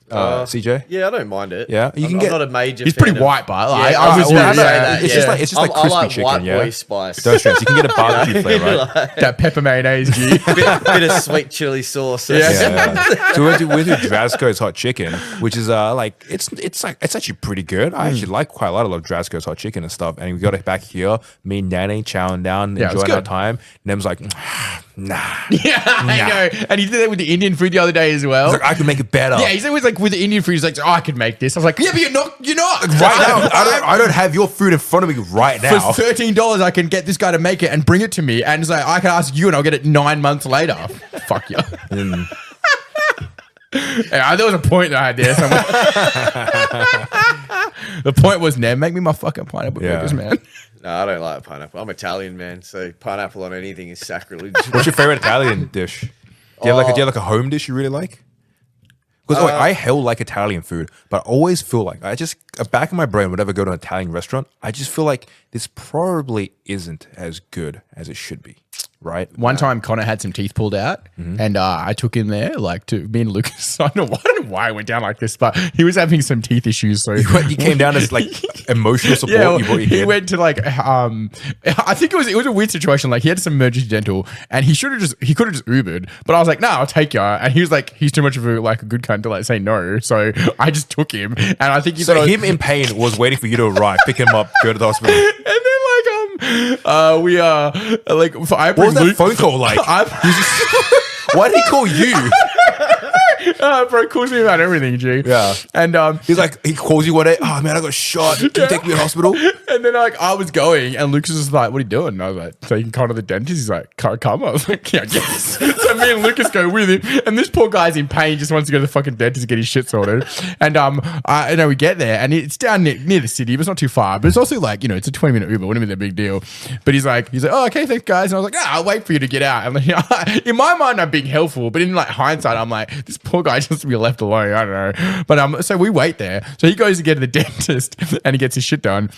CJ? Yeah, I don't mind it. Yeah, I'm not a major. He's pretty white, but I was say that. It's just like crispy I like chicken. white Yeah, boy spice. don't stress. You can get a barbecue flavor, right? That pepper mayonnaise, G. bit of sweet chili sauce. Yeah. So we do Drazko's hot chicken, which is like it's actually pretty good. I actually like quite a lot of Drazko's hot chicken and stuff. And we got it back here. Me and Nanny chowing down, enjoying our time. Nem's like, nah. Yeah, I know. And he did that with the Indian food the other day as well. He's like, I can make it better. Yeah, he's always like with the Indian food. He's like, oh, I could make this. I was like, yeah, but you're not. Right now, I don't have your food in front of me right now. For $13, I can get this guy to make it and bring it to me. And it's like, I can ask you and I'll get it 9 months later. Fuck you. Yeah, there was a point that I had there somewhere. The point was, Nem, make me my fucking pineapple burgers, man. No, I don't like pineapple. I'm Italian, man. So pineapple on anything is sacrilege. What's your favorite Italian dish? Do you have like a home dish you really like? Because I hell like Italian food, but I always feel like back in my brain, whenever I go to an Italian restaurant, I just feel like this probably isn't as good as it should be. Right. One time Connor had some teeth pulled out and I took him there like to me and Lucas. I don't know why I went down like this, but he was having some teeth issues. So you came down as like emotional support. Yeah, you brought your he kid. went to like I think it was a weird situation. Like he had some emergency dental and he could have just Ubered, but I was like, no, I'll take you. And he was like, he's too much of a good cunt to like say no. So I just took him and I think him in pain was waiting for you to arrive, pick him up, go to the hospital. And then we like what was that phone call like? Why did he call you? Bro calls me about everything, G. Yeah. And he's like, he calls you one day, oh man, I got shot. Can you take me to the hospital? And then like I was going and Lucas was like, what are you doing? And I was like, taking Connor to the dentist. He's like, can't come. I was like, yeah, I guess. So me and Lucas go with him. And this poor guy's in pain, just wants to go to the fucking dentist to get his shit sorted. And we get there and it's down near the city, but it's not too far. But it's also like, it's a 20-minute Uber, wouldn't be that big deal. But he's like, oh, okay, thanks guys. And I was like, I'll wait for you to get out. And like, in my mind, I'm being helpful, but in like hindsight, I'm like, this poor guy just to be left alone. I don't know. But so we wait there. So he goes to get to the dentist and he gets his shit done.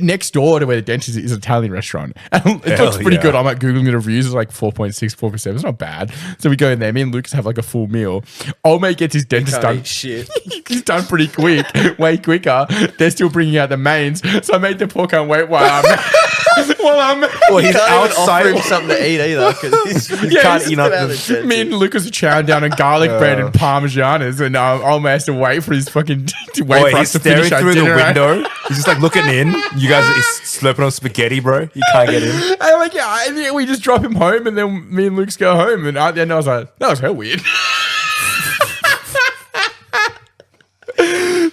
Next door to where the dentist is an Italian restaurant. And it looks pretty good. I'm like Googling the reviews. It's like 4.6, 4.7. It's not bad. So we go in there. Me and Lucas have like a full meal. Old mate gets his dentist done. Shit. He's done pretty quick, way quicker. They're still bringing out the mains. So I made the poor cunt wait while I'm he's outside him something to eat either because he can't eat nothing. Me and Lucas are chowing down on garlic bread and parmesanas, and old man has to wait for his fucking for us to finish our through dinner. the window. He's just like looking in. You guys are slurping on spaghetti, bro. You can't get in. And like, and then we just drop him home, and then me and Lucas go home. And at the end, I was like, that was hell weird.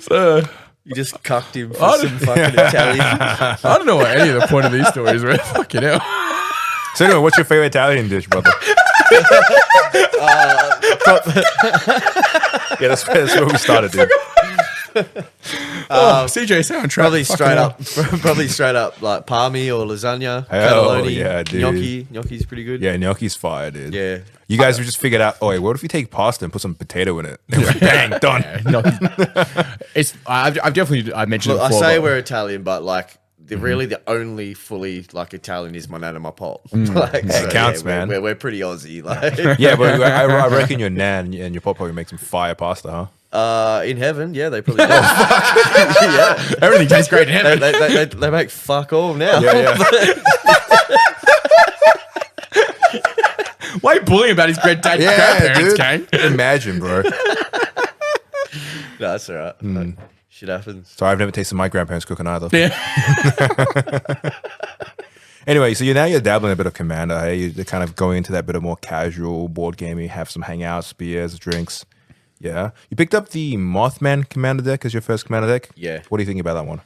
So you just cucked him for some fucking Italian. I don't know what any of the point of these stories were. Fucking hell. So anyway, what's your favorite Italian dish, brother? Yeah, that's where we started, dude. CJ soundtrack. Probably straight up like palmy or lasagna. Hell cannelloni, yeah, dude. Gnocchi's pretty good. Yeah, gnocchi's fire, dude. Yeah. You guys have just figured out, oh, wait, what if we take pasta and put some potato in it? Bang, done. I've definitely mentioned Look, it before. I say we're Italian, but like really the only fully like Italian is my nan and my pop. Like, It counts, man. We're pretty Aussie. Like Yeah, but I reckon your nan and your pop probably make some fire pasta, huh? in heaven, yeah, they probably do. Yeah. Everything tastes great in heaven. They make fuck all now. Yeah. Why are you bullying about his grandparents, Kane? Imagine, bro. No, that's all right. Like, shit happens. So I've never tasted my grandparents cooking either. Yeah. Anyway, so you're dabbling a bit of Commander. Hey, you're kind of going into that bit of more casual board gaming, have some hangouts, beers, drinks. Yeah. You picked up the Mothman Commander deck as your first Commander deck. Yeah. What do you think about that one?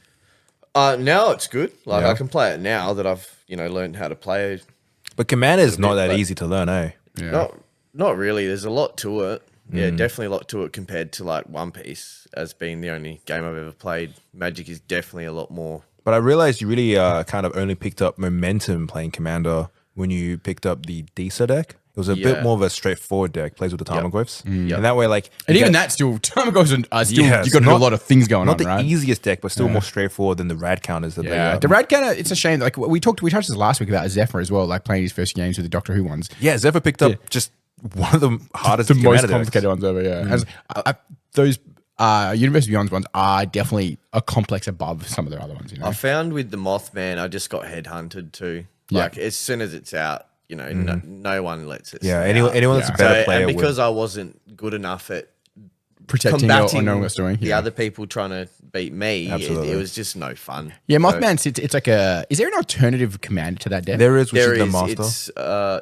Now it's good. Like Yeah. I can play it now that I've learned how to play. But Commander is not that but- easy to learn, eh? Yeah. Not really. There's a lot to it. Yeah, definitely a lot to it compared to like One Piece as being the only game I've ever played. Magic is definitely a lot more. But I realized you really kind of only picked up momentum playing Commander when you picked up the Disa deck. It was a bit more of a straightforward deck, plays with the Tarmogoyfs. And that way, like... And even that still, Tarmogoyfs are still, Yeah, you got to do a lot of things going on, Not the right? easiest deck, but still more straightforward than the rad counters. That Yeah, they, the rad counter, it's a shame. Like we touched this last week about Zephyr as well, like playing his first games with the Doctor Who ones. Yeah, Zephyr picked up just one of the hardest, The most Commander complicated decks. ones ever, yeah. As, those Universe Beyond ones are definitely a complex above some of the other ones, you know? I found with the Mothman, I just got headhunted too. Like as soon as it's out, no one lets it. Yeah, stay anyone out. that's a better player and because would. I wasn't good enough at Protecting combating or knowing what's doing. the Yeah. other people trying to beat me, Absolutely. it was just no fun. Yeah, Mothman, it's like a. Is there an alternative command to that deck? There is, which There is the is, Master.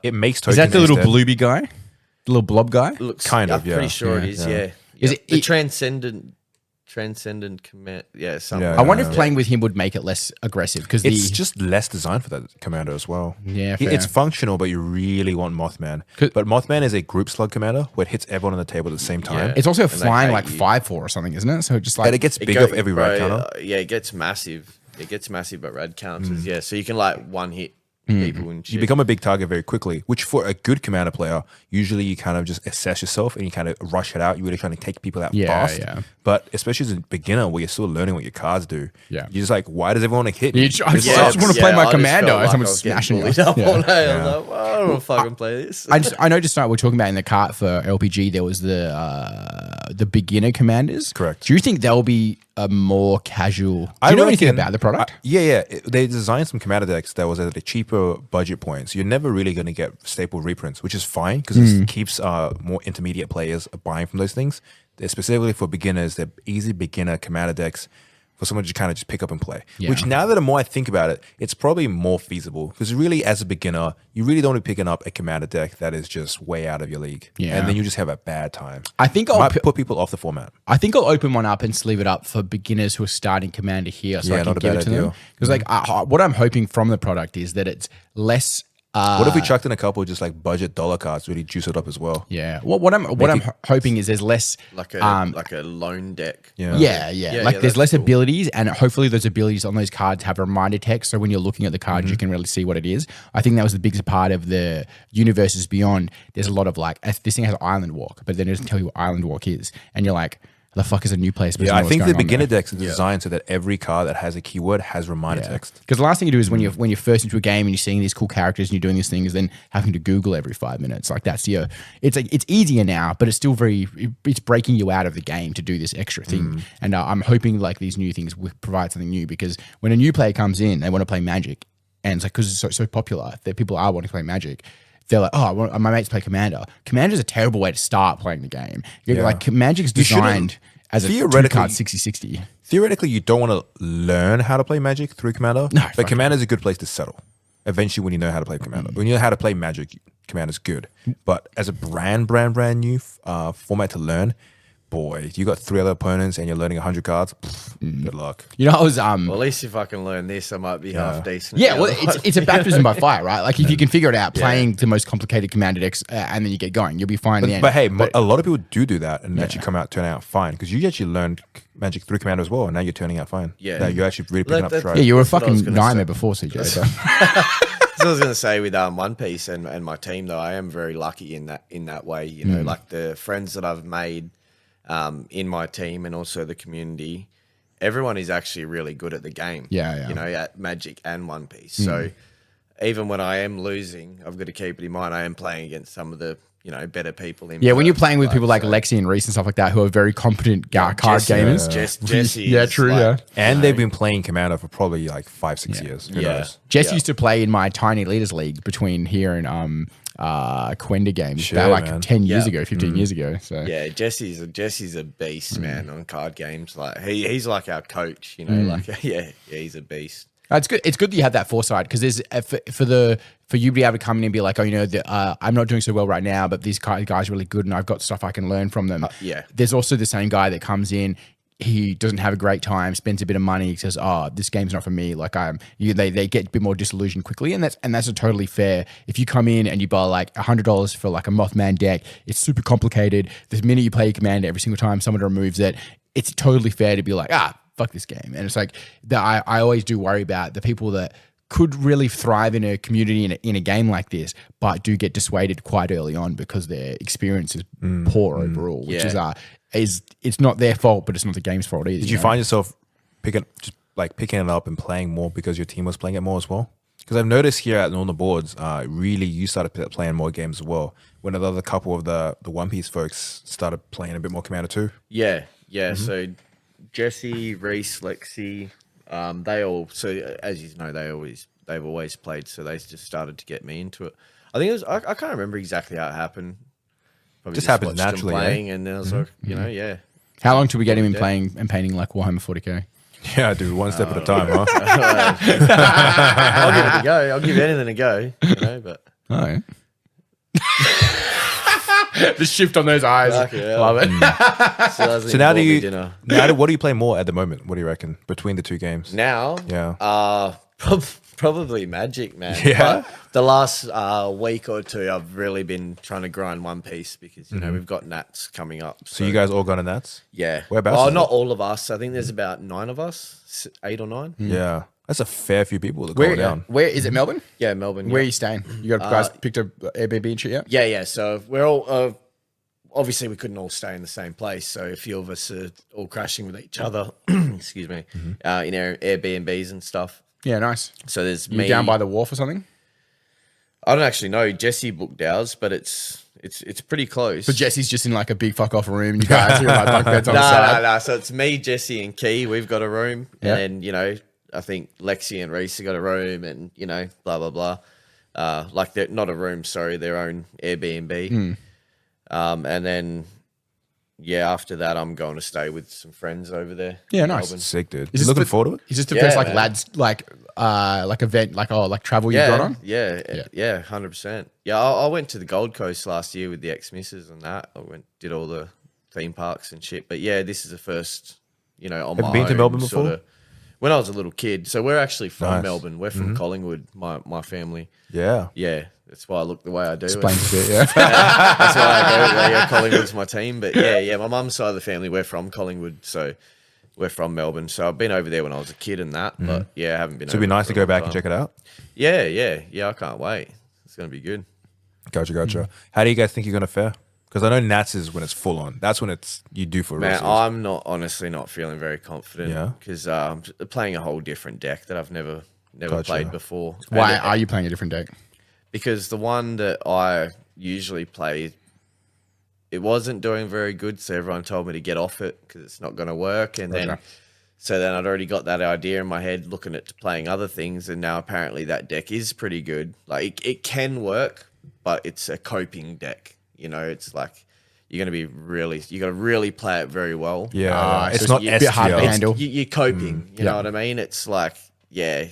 It makes Is tokens. that the little instead. blooby guy? The little blob guy? looks Kind of, I'm pretty sure it Yeah. is. Yeah, Is Yep. it- the it- transcendent command? Yeah, something. Yeah, I wonder if playing with him would make it less aggressive because It's just less designed for that commander as well. Yeah, It's fair. functional, but you really want Mothman. But Mothman is a group slug commander where it hits everyone on the table at the same time. Yeah. It's also And they flying hate like you. 5/4 or something, isn't it? So just like And it gets bigger for every rad counter. Yeah, it gets massive. It gets massive, but rad counters. Yeah, so you can like one hit people and shit. You become a big target very quickly, which for a good commander player, usually you kind of just assess yourself and you kind of rush it out. You're really trying to take people out fast. Yeah. But especially as a beginner where you're still learning what your cards do, Yeah. you're just like, why does everyone want to hit me? I just want to play my commander and someone's smashing you. I was like, Yeah. well, I don't want to fucking play this. I noticed we're talking about in the cart for LPG. There was the beginner commanders. Correct. Do you think they'll be a more casual? Do you know anything about the product? Yeah. They designed some commander decks that was at a cheaper budget point. So you're never really going to get staple reprints, which is fine because it keeps more intermediate players buying from those things. They're specifically for beginners. They're easy beginner commander decks for someone to kind of just pick up and play. Yeah. Which now that the more I think about it, it's probably more feasible because really as a beginner, you really don't want to be picking up a commander deck that is just way out of your league. Yeah. And then you just have a bad time. I think I'll Might put people off the format. I think I'll open one up and sleeve it up for beginners who are starting Commander here, so Yeah, I can not a give bad it to them. idea. Because like what I'm hoping from the product is that it's less What if we chucked in a couple of just like budget dollar cards, really juice it up as well? Yeah. What I'm hoping is there's less like a loan deck. Yeah. Like there's less cool. abilities, and hopefully those abilities on those cards have reminder text. So when you're looking at the cards, you can really see what it is. I think that was the biggest part of the Universes Beyond. There's a lot of like, this thing has Island Walk, but then it doesn't tell you what Island Walk is, and you're like, the fuck is a new place? Yeah, I think the beginner decks are designed so that every card that has a keyword has reminder text. Because the last thing you do is when you're first into a game and you're seeing these cool characters and you're doing these things, then having to Google every 5 minutes. Like that's it's easier now, but it's still it's breaking you out of the game to do this extra thing. And I'm hoping like these new things will provide something new, because when a new player comes in, they want to play Magic, and it's like, because it's so popular that people are wanting to play Magic. They're like, my mates play Commander. Commander's a terrible way to start playing the game. Like Magic's designed as a two-card 60-60. Theoretically, you don't want to learn how to play Magic through Commander, but Commander's a good place to settle. Eventually, when you know how to play Commander. When you know how to play Magic, Commander's good. But as a brand new format to learn, boy, you got 3 other opponents and you're learning 100 cards. Good luck. You know, I was well, at least if I can learn this, I might be half decent. Yeah, well, it's a baptism by fire, right? Like if you can figure it out, playing the most complicated Commander decks, and then you get going, you'll be fine in the end. But hey, a lot of people do that and actually turn out fine, because you actually learned Magic through Commander as well, and now you're turning out fine. Yeah, now you're actually really picking up stride. Yeah, you were a fucking nightmare before, CJ. So. So I was going to say with One Piece and my team, though, I am very lucky in that way. You know, like the friends that I've made in my team and also the community, everyone is actually really good at the game. Yeah. You know, at Magic and One Piece. So even when I am losing, I've got to keep it in mind, I am playing against some of the, better people in. Yeah, when you're playing with people like Lexi and Reese and stuff like that, who are very competent card gamers. Jesse. Yeah, true. And they've been playing Commander for probably like 5-6 years. Who knows? Jess used to play in my Tiny Leaders League between here and Quenda games about like 10 years ago, 15 years ago. So yeah, Jesse's a beast, man, on card games. Like he's like our coach, like he's a beast. It's good. It's good that you have that foresight, because there's for you to be able to come in and be like, I'm not doing so well right now, but these guys are really good, and I've got stuff I can learn from them. There's also the same guy that comes in. He doesn't have a great time, spends a bit of money, says, this game's not for me. Like they get a bit more disillusioned quickly. And that's a totally fair. If you come in and you buy like $100 for like a Mothman deck, it's super complicated. The minute you play Commander, every single time someone removes it, it's totally fair to be like, fuck this game. And it's like, I always do worry about the people that could really thrive in a community in a game like this, but do get dissuaded quite early on because their experience is poor overall, which is it's not their fault, but it's not the game's fault either. Did you find yourself picking it up and playing more because your team was playing it more as well? Because I've noticed here on the boards, really you started playing more games as well. When another couple of the One Piece folks started playing a bit more Commander too. Yeah. So Jesse, Reese, Lexi, they all. So as you know, they've always played. So they just started to get me into it. I think it was. I can't remember exactly how it happened. Probably just happens watched them naturally, playing, and then I was like, yeah. How long till we get him in playing and painting like Warhammer 40k? Yeah, dude, one step at a time, huh? I'll give it a go. I'll give anything a go. But all right. The shift on those eyes. Love it. So now what do you play more at the moment? What do you reckon between the two games? Now? Yeah. Probably Magic, man. Yeah. But the last week or two, I've really been trying to grind One Piece because, we've got Nats coming up. So you guys all got a Nats? Yeah. Whereabouts? Oh, not all of us. I think there's about 9 of us, 8 or 9. Yeah. That's a fair few people that go down. Where is it, Melbourne? Yeah, Melbourne. Where are you staying? You guys picked a Airbnb and shit yet? Yeah. So we're all obviously we couldn't all stay in the same place, so a few of us are all crashing with each other. Excuse me, in our Airbnbs and stuff. Yeah, nice. So there's me down by the wharf or something. I don't actually know. Jesse booked ours, but it's pretty close. But Jesse's just in like a big fuck off room. And you guys are like bunk beds on the side. No. So it's me, Jesse, and Key. We've got a room, and then I think Lexi and Reese have got a room, and blah blah blah. Like they're not a room, sorry, their own Airbnb. And then after that, I'm going to stay with some friends over there. Yeah, nice. Melbourne. Sick, dude. Is looking forward to it? Is this the first lads like event like travel you've gone on? Yeah, 100%. Yeah, I went to the Gold Coast last year with the ex-missus and that. Did all the theme parks and shit. But yeah, this is the first, on my own. Have you been to Melbourne before? when I was a little kid. So we're actually from Nice. Melbourne. We're from Collingwood, my family. Yeah. Yeah, that's why I look the way I do. Explains a bit, yeah. That's why I go. Yeah, Collingwood's my team. But yeah, my mum's side of the family, we're from Collingwood, so we're from Melbourne. So I've been over there when I was a kid and that. But yeah, I haven't been. So it'd be nice to go back and check it out. Yeah. I can't wait. It's gonna be good. Gotcha. How do you guys think you're gonna fare? Because I know Nats is when it's full on. That's when you do for Man, races. I'm honestly not feeling very confident. Yeah? because I'm playing a whole different deck that I've never played before. Why And are you playing a different deck? because the one that I usually play, it wasn't doing very good, so everyone told me to get off it because it's not going to work. And then, Roger. so then I'd already got that idea in my head, looking at playing other things, and now apparently that deck is pretty good. Like it can work, but it's a coping deck. You know, it's like you're going to be you got to really play it very well. Yeah, it's so not it's a bit hard to STL. handle. You're coping. You Yeah. know what I mean? It's like, yeah.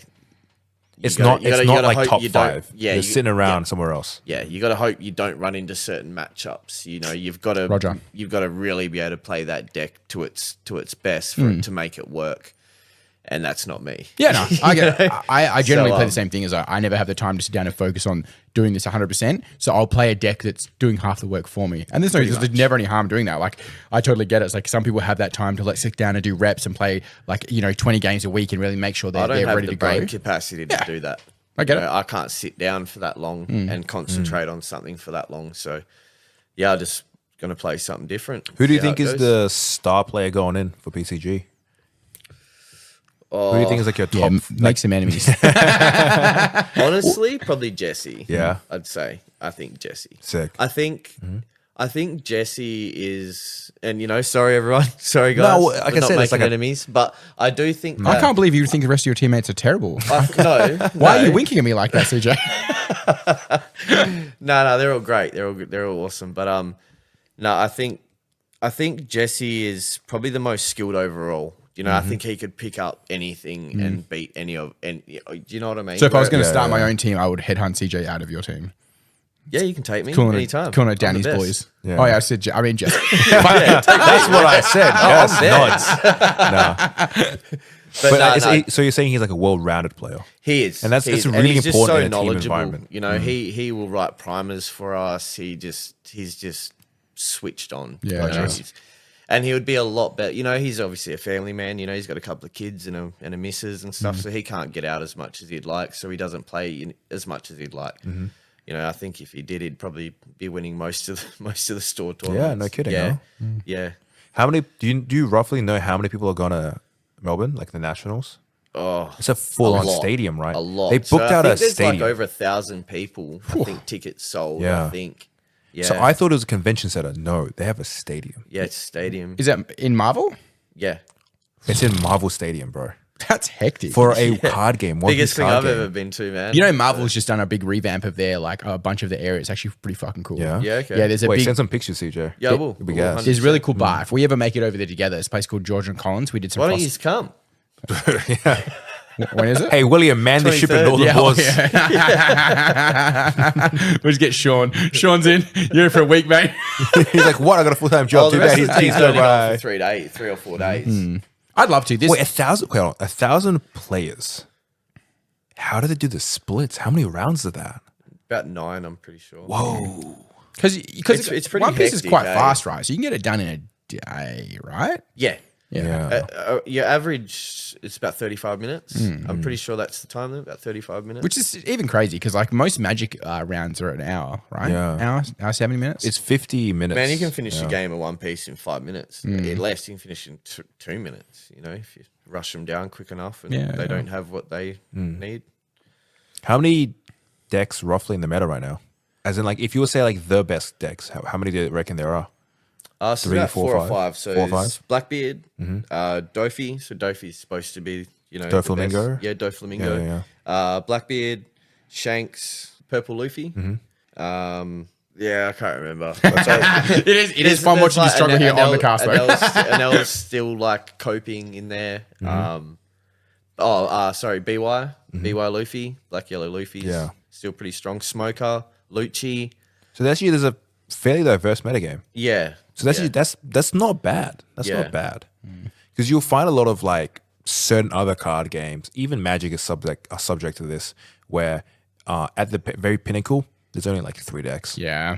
It's You not gotta like hope top you don't- five. Yeah, You're sitting around somewhere else. Yeah, you got to hope you don't run into certain matchups. You know, you've got to Roger. You've got to really be able to play that deck to its best for it to make it work, and that's not me. Yeah, no, I get it. I generally So, play the same thing as I never have the time to sit down and focus on doing this 100%. So I'll play a deck that's doing half the work for me. And there's never any harm doing that. Like, I totally get it. It's like some people have that time to like sit down and do reps and play like, 20 games a week and really make sure I they're don't have ready the to go. brain capacity to do that. I get You it. know, I can't sit down for that long and concentrate on something for that long. So, yeah, I'm just going to play something different. Who do you See how think it is goes. the star player going in for PCG? Who do you think is like your Yeah, top? make some enemies. Honestly, probably Jesse. Yeah. I'd say. I think Jesse. Sick. I think Jesse is, and sorry everyone, sorry guys, No, like I we're not said, it's making like a- enemies, but I do think I that, can't believe you think the rest of your teammates are terrible. no, Why no, are you winking at me like that, CJ? No, they're all great, they're all awesome, but no, I think Jesse is probably the most skilled overall. I think he could pick up anything and beat do you know what I mean? So if I was going to Yeah, start my yeah. own team, I would headhunt CJ out of your team. yeah, you can take me Calling anytime. it I'm the Danny's best. boys. Yeah. Oh yeah, I mean Jesse. That's what I said. Yes, nods. But But no, so you're saying he's like a well-rounded player. He is, And that's- he it's is. really he's just important so in a team knowledgeable. environment. He will write primers for us. He's just switched on. Yeah, nice. And he would be a lot better. He's obviously a family man. He's got a couple of kids and a missus and stuff, so he can't get out as much as he'd like. So he doesn't play as much as he'd like. I think if he did, he'd probably be winning most of the store tournaments. Yeah, no kidding, Yeah, huh? yeah. How many do you roughly know how many people are going to Melbourne, like the Nationals? Oh, It's a full-on lot. stadium, right? A lot. They booked So I out think a there's stadium. like over 1,000 people. I think tickets sold. Yeah. I think. Yeah. So I thought it was a convention center. No, they have a stadium. Yeah, it's a stadium. Is that in Marvel? Yeah. It's in Marvel Stadium, bro. That's hectic. For a card game, One Biggest Piece thing card I've game. ever been to, man. Marvel's just done a big revamp of their like a bunch of the area. It's actually pretty fucking cool. Yeah? Yeah, okay. Yeah, there's a Wait, big. send some pictures, CJ. Yeah, we'll. It'd be we'll gas. There's a 100%. really cool bar. If we ever make it over there together, it's a place called George and Collins. We did some. Why don't you just come? When is it? Hey, William, man the ship and all the 23rd. boys. We'll just get Sean. Sean's in. You're in for a week, mate. He's like, what? I got a full-time job. Oh, the Too rest bad of the he's team's go only gone by. for 3 days, 3 or 4 days. I'd love to. This Wait, 1,000? Wait, hold on. 1,000 players. How do they do the splits? How many rounds are that? About 9, I'm pretty sure. Whoa. because It's pretty One Piece is hectic, quite eh? fast, right? So you can get it done in a day, right? Yeah. Yeah. Your average, it's about 35 minutes. I'm pretty sure that's the time, though, about 35 minutes. Which is even crazy because like most Magic rounds are an hour, right? Yeah. Hour 70 minutes. It's 50 minutes. Man, you can finish Yeah. a game of One Piece in 5 minutes. At least you can finish in 2 minutes, if you rush them down quick enough and Yeah, they yeah. don't have what they need. How many decks roughly in the meta right now? As in, like, if you would say like the best decks, how many do you reckon there are? So 3, about 4, 4 or 5. 5. So 4 or there's 5? Blackbeard, Dofi. So Dofi's supposed to be, the Doflamingo? best. Yeah, Doflamingo. Yeah. Blackbeard, Shanks, Purple Luffy. Yeah, I can't remember. it is fun watching you struggle here on the cast though. Anel's still like coping in there. Sorry, BY Luffy, Black Yellow Luffy. Yeah. Still pretty strong. Smoker, Lucci. So there's a fairly diverse metagame. Yeah. So that's yeah. that's not bad. That's Yeah. not bad. Because you'll find a lot of like certain other card games, even Magic is subject to this, where at the very pinnacle, there's only like 3 decks. Yeah.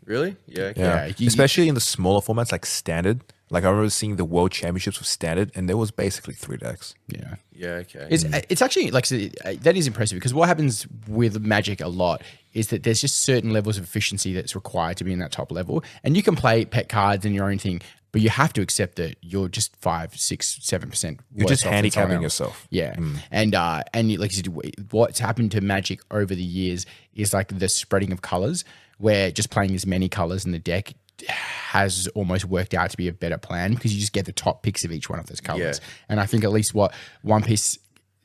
Really? Yeah. Okay. Yeah, especially in the smaller formats like Standard. Like I remember seeing the World Championships with Standard, and there was basically 3 decks. Yeah. Yeah. Okay. It's actually like that is impressive because what happens with Magic a lot is that there's just certain levels of efficiency that's required to be in that top level, and you can play pet cards and your own thing, but you have to accept that you're just 5, 6, 7%. You're just handicapping yourself. Yeah, and like you said, what's happened to Magic over the years is like the spreading of colors, where just playing as many colors in the deck has almost worked out to be a better plan because you just get the top picks of each one of those colors. Yeah. And I think at least what One Piece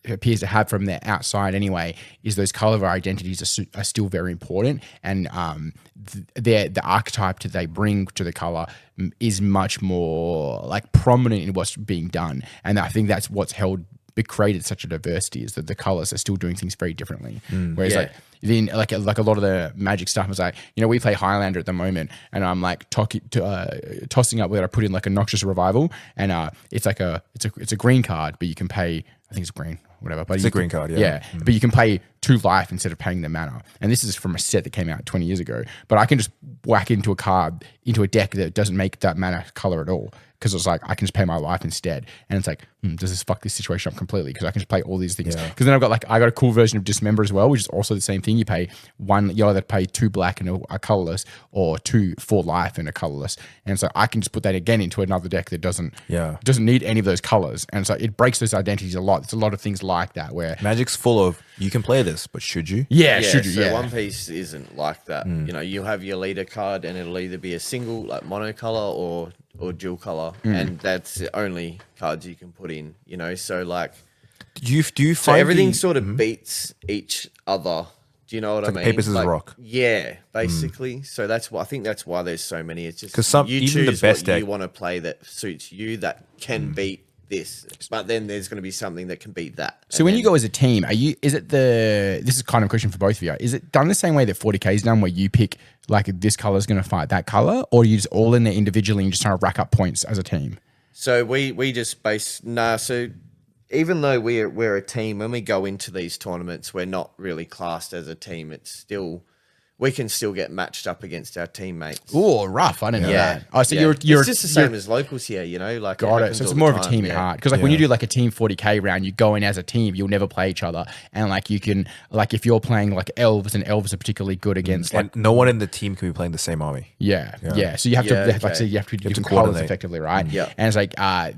appears to have from their outside anyway is those color identities are still very important, and the archetype that they bring to the color is much more like prominent in what's being done. And I think that's what's created such a diversity, is that the colors are still doing things very differently. Whereas like then like a lot of the Magic stuff was like, we play Highlander at the moment, and I'm like tossing up whether I put in like a Noxious Revival, and it's like it's a green card, but you can pay, I think it's green, whatever. But it's a green card, yeah. Yeah, but you can pay 2 life instead of paying the mana. And this is from a set that came out 20 years ago. But I can just whack into a deck that doesn't make that mana color at all. Because it's like, I can just pay my life instead. And it's like, does this fuck this situation up completely? Because I can just play all these things. Because then I got a cool version of Dismember as well, which is also the same thing. You pay 1, you either pay 2 black and a colorless, or 2 4 life and a colorless. And so I can just put that again into another deck that doesn't need any of those colors. And so it breaks those identities a lot. It's a lot of things like that where Magic's full of, you can play this, but should you? Yeah, should you? So Yeah. One Piece isn't like that. You have your leader card, and it'll either be a single like monocolor or dual color, and that's the only cards you can put in. So like, Do you find so everything sort of beats each other. Do you know what I mean? Paper, scissors, rock. Yeah, basically. So that's why I think that's why there's so many. It's just 'Cause you even the choose best what deck- you want to play that suits you, that can beat this, but then there's going to be something that can beat that. So when you go as a team, this is kind of a question for both of you. Is it done the same way that 40K is done, where you pick like this color is going to fight that color, or are you just all in there individually and just trying to rack up points as a team? So we just so even though we're a team, when we go into these tournaments, we're not really classed as a team. It's still, we can still get matched up against our teammates. Oh, rough! I didn't know that. Oh, so you're it's just the same as locals here, Like got it. So it's more of a team at heart, because like when you do like a team 40K round, you go in as a team. You'll never play each other, and like you can like if you're playing like elves, and elves are particularly good against like and no one in the team can be playing the same army. Yeah. So you have to, like I said, you have to do colors coordinate effectively, right? Yeah. And it's like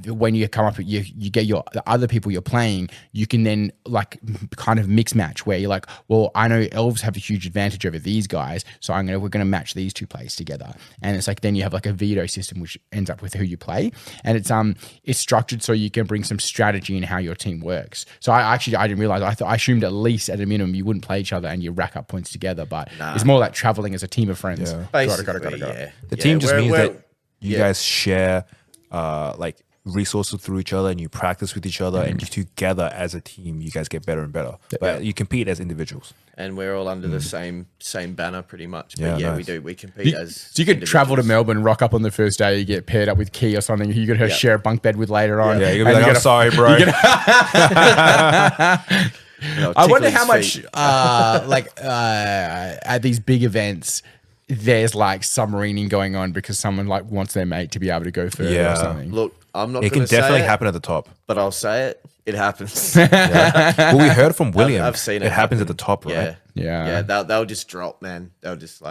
when you come up, you get the other people you're playing, you can then like kind of mix match where you're like, well, I know elves have a huge advantage over these guys, so we're gonna match these 2 plays together. And it's like then you have like a veto system which ends up with who you play, and it's structured so you can bring some strategy in how your team works. So I didn't realize. I assumed at least at a minimum you wouldn't play each other and you rack up points together, but it's more like traveling as a team of friends. Yeah. Basically, Got it. The team just means that you guys share like resources through each other, and you practice with each other, and you together as a team, you guys get better and better. But you compete as individuals. And we're all under the same banner pretty much. But Yeah, we nice. do. We compete as. So you could travel to Melbourne, rock up on the first day, you get paired up with Key or something who you could share a bunk bed with later on. Yeah, you're gonna be like, I'm sorry, bro. I wonder how much at these big events there's like submarining going on because someone like wants their mate to be able to go further or something. Look, I'm not. It can definitely happen at the top. but I'll say it. It happens. Well, we heard from William. I've seen it. It happens at the top, right? Yeah. They'll just drop, man. They'll just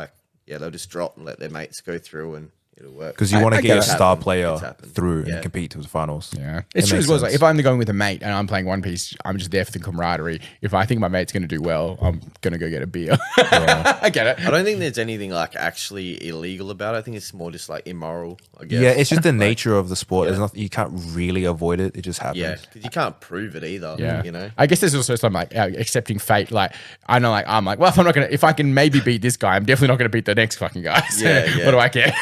they'll just drop and let their mates go through, and it'll work. Because you want to get your It's star happened. player It's happened. through Yeah. and compete to the finals. Yeah, it's true as well. Like, if I'm going with a mate and I'm playing One Piece, I'm just there for the camaraderie. If I think my mate's going to do well, I'm going to go get a beer. I get it. I don't think there's anything like actually illegal about it. I think it's more just like immoral, I guess. Yeah, it's just the nature of the sport. There's nothing, you can't really avoid it. It just happens. Yeah, because you can't prove it either. Yeah, I guess there's also some like accepting fate. Like I know, like I'm like, well, if I can maybe beat this guy, I'm definitely not going to beat the next fucking guy. So what do I care?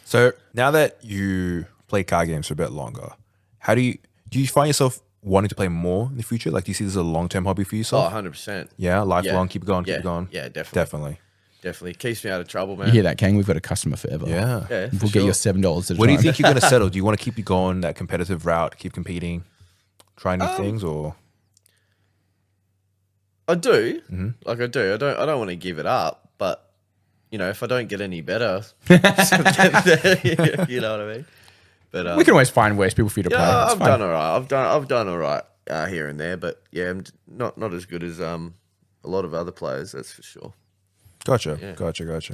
So now that you play card games for a bit longer, do you find yourself wanting to play more in the future? Like, do you see this as a long-term hobby for Oh, yourself? 100%. Yeah, lifelong, Yeah. keep it going, keep it going. Yeah, definitely. Definitely. definitely keeps me out of trouble, man. You hear that, Kang? We've got a customer forever. Yeah. Yeah, for We'll get sure. your $7 at a time. Where do you think you're going to settle? Do you want to keep going that competitive route, keep competing, try new things, or? I do. Like I do. I don't want to give it up, but you know, if I don't get any better, you know what I mean. But we can always find ways people for you to play. yeah, It's I've fine. done all right. I've done all right here and there, but yeah, I'm not as good as a lot of other players. That's for sure. Gotcha.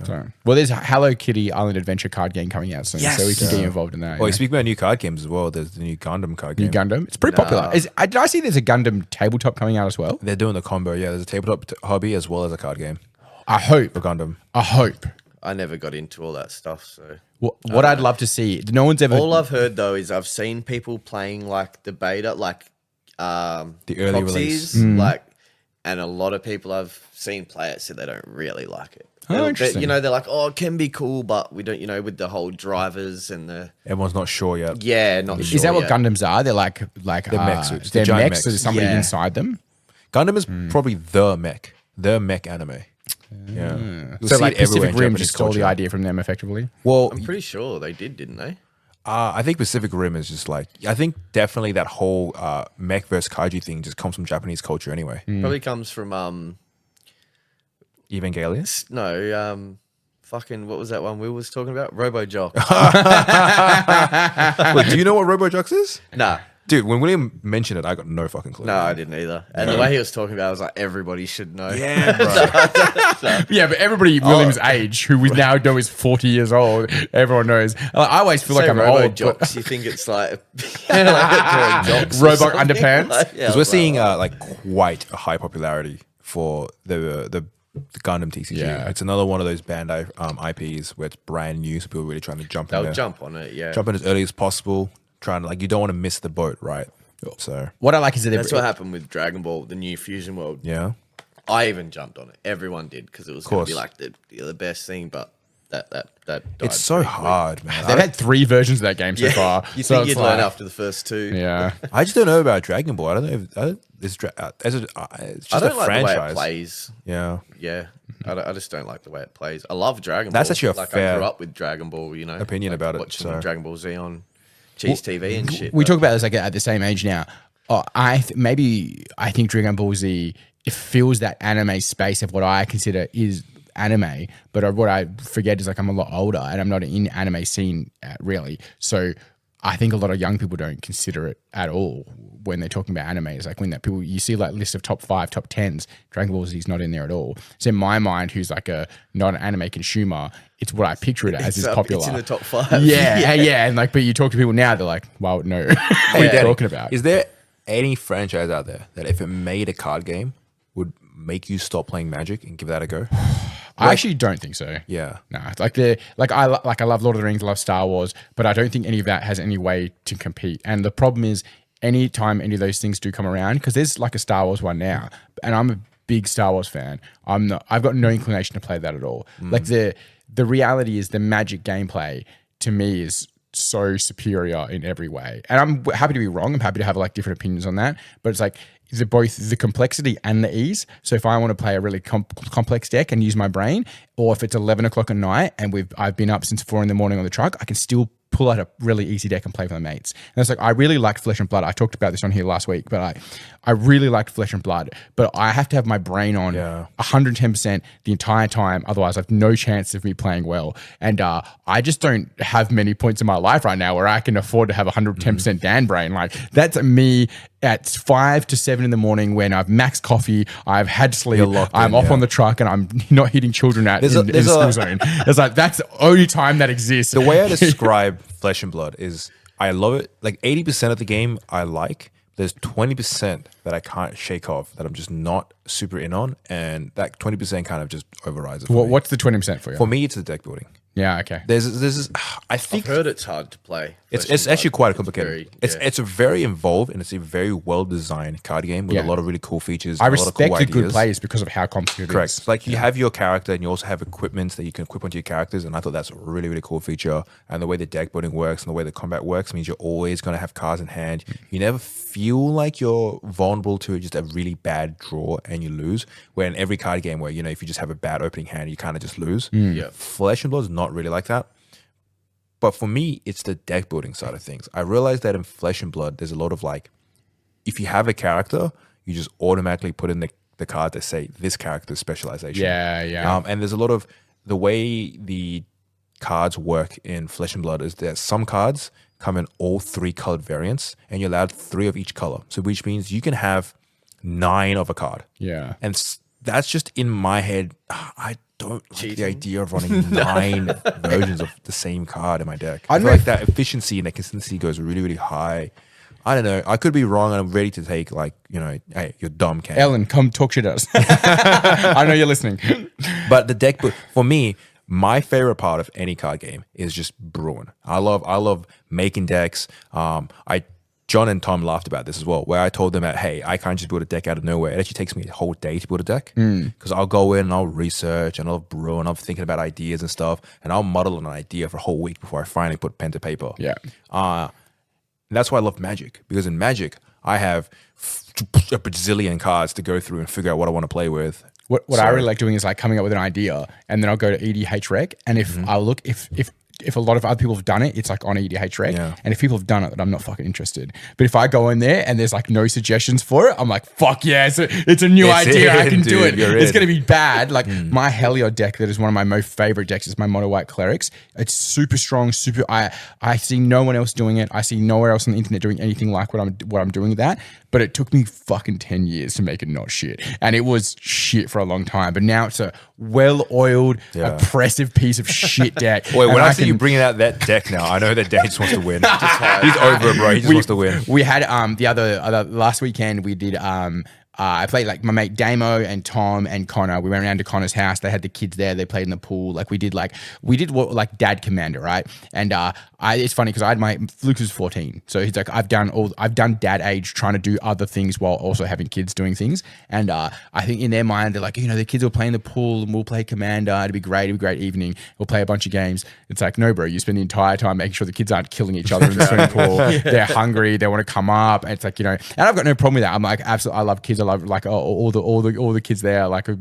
So, well, there's a Hello Kitty Island Adventure card game coming out soon, so we can get you involved in that. Oh, you you speak about new card games as well. There's the new Gundam card game. New Gundam. It's pretty popular. Did I see there's a Gundam tabletop coming out as well? They're doing the combo. Yeah, there's a tabletop hobby as well as a card game I hope. for Gundam. I hope. I never got into all that stuff, so. What I'd love to see, no one's ever. All I've heard though is I've seen people playing like the beta, like The early release. like, and a lot of people I've seen play it said they don't really like it. Interesting. You know, they're like, oh, it can be cool, but we don't, you know, with the whole drivers and the Everyone's not sure yet. not sure. Is that what yet. Gundams are? They're like They're mech suits. They're They're giant mechs. So mechs. there's somebody Yeah. inside them. Gundam is probably the mech anime. Yeah. You'll So see like it everywhere Pacific in Rim Japanese just stole the culture. idea from them effectively. Well, I'm pretty sure they didn't they? I think Pacific Rim is just like, I think definitely that whole mech versus kaiju thing just comes from Japanese culture anyway. Probably comes from Evangelion? no, fucking what was that one Will was talking about? RoboJock. Wait, do you know what RoboJox is? Nah. Dude, when William mentioned it, I got no fucking clue. No, I didn't either. And the way he was talking about it, I was like, everybody should know. Yeah, bro. Yeah, but everybody William's age, who we now know is 40 years old, everyone knows. I always feel like I'm old. Jocks, you think it's like, like jocks or Robot something? underpants? Like, yeah, Because we're seeing like quite a high popularity for the Gundam TCG. Yeah. It's another one of those Bandai IPs where it's brand new, so people are really trying to jump in they'll there. jump on it, yeah. Jump in as early as possible. Trying to, like, you don't want to miss the boat, right? So What I like is that That's what happened with Dragon Ball, the new Fusion World. yeah, I even jumped on it. Everyone did because it was going to be course. like the best thing, but that died it's so pretty quick. hard, man. they've had 3 versions of that game so far. You so think it's you'd learn like- after the first 2. Yeah. I just don't know about Dragon Ball. I don't know if it's just I a don't like franchise. the way it plays. Yeah, Yeah, I just don't like the way it plays. I love Dragon That's Ball. actually a like fair I grew up with Dragon Ball, you know. opinion like about it, watching so. Dragon Ball Z on Cheese TV and shit. We but- talk about this like at the same age now. Oh, I think Dragon Ball Z, it fills that anime space of what I consider is anime, but what I forget is like I'm a lot older and I'm not in anime scene really. So I think a lot of young people don't consider it at all when they're talking about anime. It's like when that people you see like lists of top 5, top 10s, Dragon Ball Z is not in there at all. So in my mind, who's like a not an anime consumer, it's what I picture it as is popular. It's in the top 5. Yeah, and like, but you talk to people now, they're like, "Well, no, what are you Danny, talking about?" Is there any franchise out there that if it made a card game would make you stop playing Magic and give that a go? I actually don't think so. Yeah. Nah, I love Lord of the Rings, I love Star Wars, but I don't think any of that has any way to compete. And the problem is, anytime any of those things do come around, because there's like a Star Wars one now, and I'm a big Star Wars fan. I've got no inclination to play that at all. Like the reality is the Magic gameplay to me is so superior in every way. And I'm happy to be wrong. I'm happy to have like different opinions on that. But it's like both the complexity and the ease. So if I want to play a really complex deck and use my brain, or if it's 11 o'clock at night and I've been up since 4 a.m. on the truck, I can still pull out a really easy deck and play with my mates. And it's like, I really liked Flesh and Blood. I talked about this on here last week, but I really liked Flesh and Blood, but I have to have my brain on 110% the entire time. Otherwise I have no chance of me playing well. And I just don't have many points in my life right now where I can afford to have 110% Dan brain. Like that's me at 5 to 7 in the morning when I've maxed coffee, I've had sleep, I'm off on the truck and I'm not hitting children in the school zone. It's like, that's the only time that exists. The way I describe Flesh and Blood is I love it. Like 80% of the game I like. There's 20% that I can't shake off that I'm just not super in on. And that 20% kind of just overrides it for me. What's the 20% for you? For me, it's the deck building. Yeah, okay. There's this, I think I've heard it's hard to play. it's actually quite complicated. very- It's a very involved and it's a very well designed card game with Yeah. a lot of really cool features. I and a lot of respect cool the good ideas. players because of how complicated it Correct. is. Like you have your character and you also have equipment that you can equip onto your characters. And I thought that's a really, really cool feature. And the way the deck building works and the way the combat works means you're always going to have cards in hand. You never feel like you're vulnerable vulnerable to just a really bad draw and you lose. Where in every card game where, if you just have a bad opening hand, you kind of just lose. Yeah. Flesh and Blood is not really like that. But for me, it's the deck building side of things. I realized that in Flesh and Blood, there's a lot of if you have a character, you just automatically put in the card that say this character's specialization. Yeah. And there's a lot of the way the cards work in Flesh and Blood is that some cards come in all 3 colored variants and you're allowed 3 of each color. So which means you can have 9 of a card. Yeah. And that's just in my head. I don't like the idea of running 9 versions of the same card in my deck. I feel like that efficiency and that consistency goes really, really high. I don't know. I could be wrong, and I'm ready to take hey, you're dumb, Cam. Ellen, come talk shit to us. I know you're listening. But the deck, for me, my favorite part of any card game is just brewing. I love making decks. John and Tom laughed about this as well, where I told them that, hey, I can't just build a deck out of nowhere. It actually takes me a whole day to build a deck because I'll go in and I'll research and I'll brew and I'm thinking about ideas and stuff, and I'll muddle an idea for a whole week before I finally put pen to paper. Yeah. And that's why I love Magic, because in Magic, I have a bazillion cards to go through and figure out what I want to play with. What I really like doing is coming up with an idea, and then I'll go to EDH Rec, and if I look if a lot of other people have done it, it's on EDH Rec. Yeah. And if people have done it, then I'm not fucking interested. But if I go in there and there's no suggestions for it, I'm like, fuck yeah, it's a new idea. I can do it. It's going to be bad. My Heliod deck, that is one of my most favorite decks, is my Mono White Clerics. It's super strong, I see no one else doing it. I see nowhere else on the internet doing anything like what I'm doing with that. But it took me fucking 10 years to make it not shit. And it was shit for a long time. But now it's a well-oiled, oppressive piece of shit deck. Wait, when I see you bringing out that deck now, I know that Dave just wants to win. He's over it, bro. He just wants to win. We had the other last weekend, we did I played my mate Damo and Tom and Connor. We went around to Connor's house. They had the kids there. They played in the pool. We did what Dad Commander, right? And it's funny because I had Lucas was 14, so he's like, I've done dad age trying to do other things while also having kids doing things. And I think in their mind they're like, the kids will play in the pool and we'll play Commander. It'd be great. It'd be a great evening. We'll play a bunch of games. It's like, no, bro. You spend the entire time making sure the kids aren't killing each other in the swimming pool. They're hungry. They want to come up. And it's and I've got no problem with that. I'm absolutely, I love kids. I love all the kids there, like a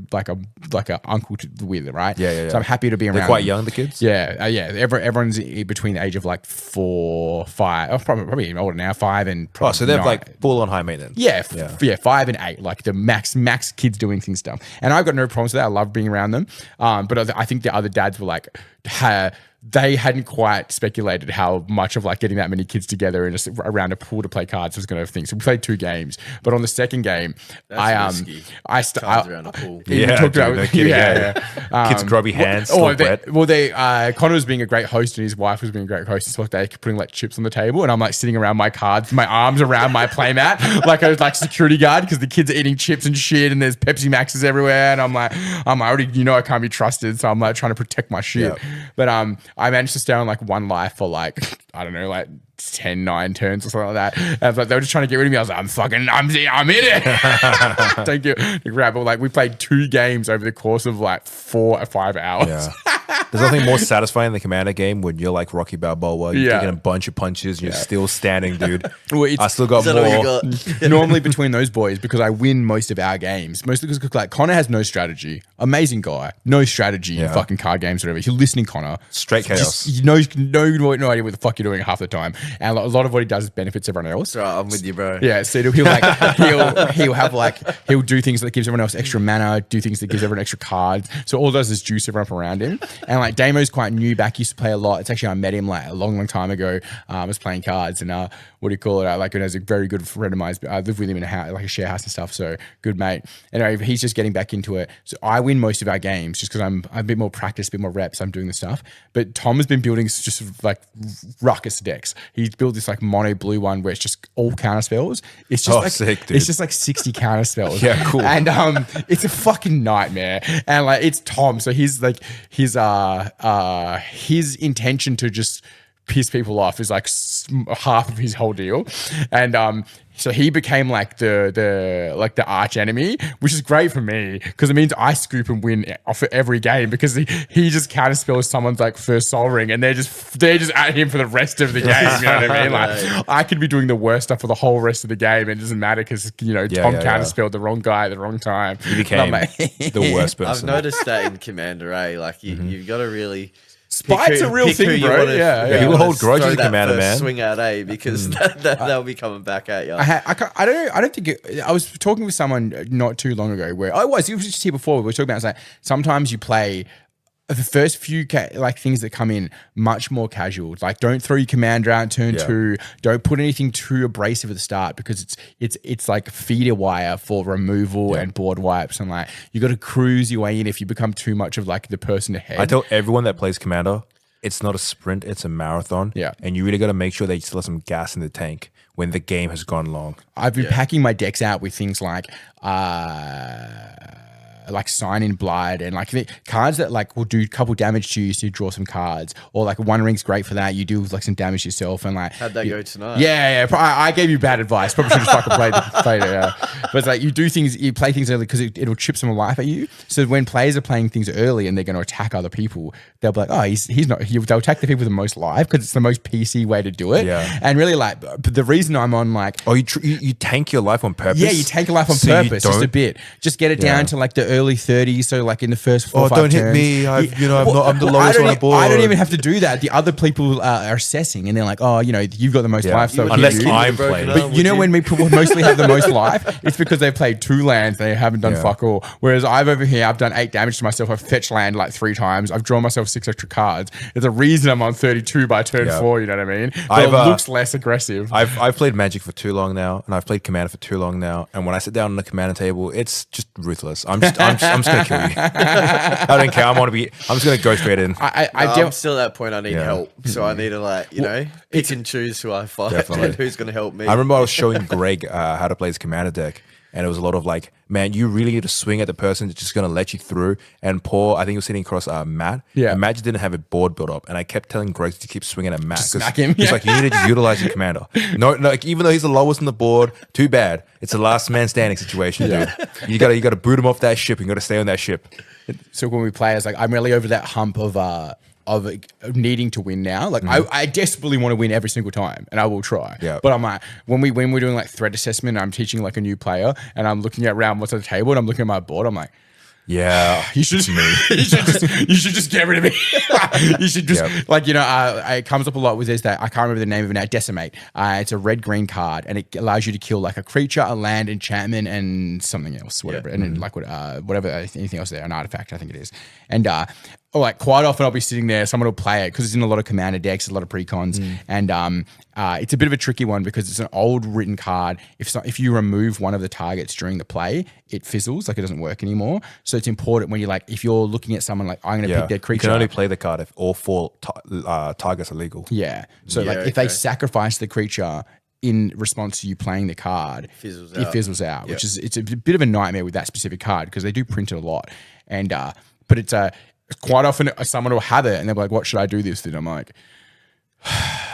uncle with, right? Yeah. So I'm happy to be around. They're quite young, the kids. Yeah. Everyone's between the age of 4, 5, probably even older now, 5 and. So they're 9. full on high maintenance. Yeah, 5 and 8, the max kids doing things stuff. And I've got no problems with that. I love being around them. But I think the other dads were they hadn't quite speculated how much of getting that many kids together and just around a pool to play cards was going to think. So we played 2 games, but on the second game, cards around a pool. Kids grubby hands. Connor was being a great host and his wife was being a great host. So they putting chips on the table, and I'm sitting around my cards, my arms around my playmat, like a security guard, because the kids are eating chips and shit, and there's Pepsi Maxes everywhere, and I'm already I can't be trusted, so I'm trying to protect my shit. Yeah. But I managed to stay on one life for I don't know 10, 9 turns or something like that. And they were just trying to get rid of me. I was like, I'm in it. Thank you. But we played 2 games over the course of 4 or 5 hours. Yeah. There's nothing more satisfying than the Commander game when you're like Rocky Balboa, you're taking a bunch of punches, and you're still standing, dude. I still got more. Normally between those boys, because I win most of our games, mostly because Connor has no strategy. Amazing guy, no strategy in fucking card games or whatever. You're listening, Connor. Straight chaos. No idea what the fuck you're doing half the time, and a lot of what he does benefits everyone else. Right, I'm with you, bro. Yeah, so he'll do things that gives everyone else extra mana, do things that gives everyone extra cards. So all it does is juice everyone up around him. And Damo's quite new back, used to play a lot. It's actually, I met him a long time ago. I was playing cards, and what do you call it? As a very good friend of mine. I live with him in a house, a share house and stuff. So good mate. Anyway, he's just getting back into it. So I win most of our games just because I'm a bit more practice, a bit more reps. I'm doing the stuff. But Tom has been building just ruckus decks. He's built this mono blue one where it's just all counter spells. It's just sick, dude. It's just 60 counter spells. Yeah, cool. And it's a fucking nightmare. And it's Tom, so his intention to just piss people off is like half of his whole deal. And so he became like the arch enemy, which is great for me because it means I scoop and win off every game because he just counterspells someone's like first Soul Ring and they're just at him for the rest of the game. You know what I mean? Like I could be doing the worst stuff for the whole rest of the game and it doesn't matter because Tom counterspelled the wrong guy at the wrong time. He became the worst person. I've noticed that in Commander A. Like you've got to really. Spite's a real thing, bro. Yeah. You will hold grudges in Commander, man. Swing out A because they'll be coming back at you. I don't think I was talking with someone not too long ago where it was just here before we were talking about. It's like sometimes you play the first few things that come in much more casual. Like don't throw your commander out in turn 2. Don't put anything too abrasive at the start because it's like feeder wire for removal and board wipes and like you got to cruise your way in if you become too much of like the person ahead. I tell everyone that plays commander, it's not a sprint, it's a marathon. Yeah. And you really got to make sure that you still have some gas in the tank when the game has gone long. I've been packing my decks out with things like Sign in Blood and like cards that like will do a couple damage to you so you draw some cards, or like One Ring's great for that. You do like some damage yourself and like how'd that go tonight? I gave you bad advice. Probably should have fucking played it. But it's like you play things early because it'll chip some life at you. So when players are playing things early and they're going to attack other people, they'll be like, oh, they'll attack the people with the most life because it's the most PC way to do it. Yeah. And really like, but the reason I'm on like, you tank your life on purpose. Yeah, you tank your life on purpose just a bit. Just get it down to like the early 30s. So like in the first 4 or 5 don't turns, hit me. I'm the lowest on the board. I don't even have to do that. The other people are assessing and they're like, oh, you've got the most life. So unless I'm playing. But when people mostly have the most life, it's because they've played 2 lands. They haven't done fuck all. Whereas I've done 8 damage to myself. I've fetched land like 3 times. I've drawn myself 6 extra cards. There's a reason I'm on 32 by turn 4. You know what I mean? But it looks less aggressive. I've played Magic for too long now, and I've played Commander for too long now. And when I sit down on the Commander table, it's just ruthless. I'm just gonna kill you. I don't care. I'm just gonna go straight in. I'm still at that point. I need help, so I need to pick and choose who I fight and who's gonna help me. I remember I was showing Greg how to play his Commander deck. And it was a lot of like, man, you really need to swing at the person that's just going to let you through. And I think he was sitting across Matt. Yeah. And Matt just didn't have a board built up. And I kept telling Greg to keep swinging at Matt. Smack him. He's like, you need to just utilize your commander. No, like, even though he's the lowest on the board, too bad. It's a last man standing situation, dude. You gotta boot him off that ship. You got to stay on that ship. So when we play, it's like, I'm really over that hump of needing to win now. Like I desperately want to win every single time and I will try. Yeah. But I'm like, when we're doing like threat assessment, I'm teaching like a new player and I'm looking at round what's on the table and I'm looking at my board, I'm like, yeah, you should just get rid of me. You should just it comes up a lot with this that I can't remember the name of it now. Decimate. It's a red-green card and it allows you to kill like a creature, a land, enchantment, and something else, whatever. And then like whatever anything else there, an artifact, I think it is. And like quite often I'll be sitting there, someone will play it because it's in a lot of commander decks, a lot of precons, and it's a bit of a tricky one because it's an old written card. If you remove one of the targets during the play, it fizzles, like it doesn't work anymore. So it's important when if you're looking at someone like I'm going to pick their creature. You can only play the card if all 4 targets are legal. Yeah. So if they sacrifice the creature in response to you playing the card, it fizzles out, which is it's a bit of a nightmare with that specific card because they do print it a lot, and but it's quite often someone will have it and they're like, what should I do this? And I'm like,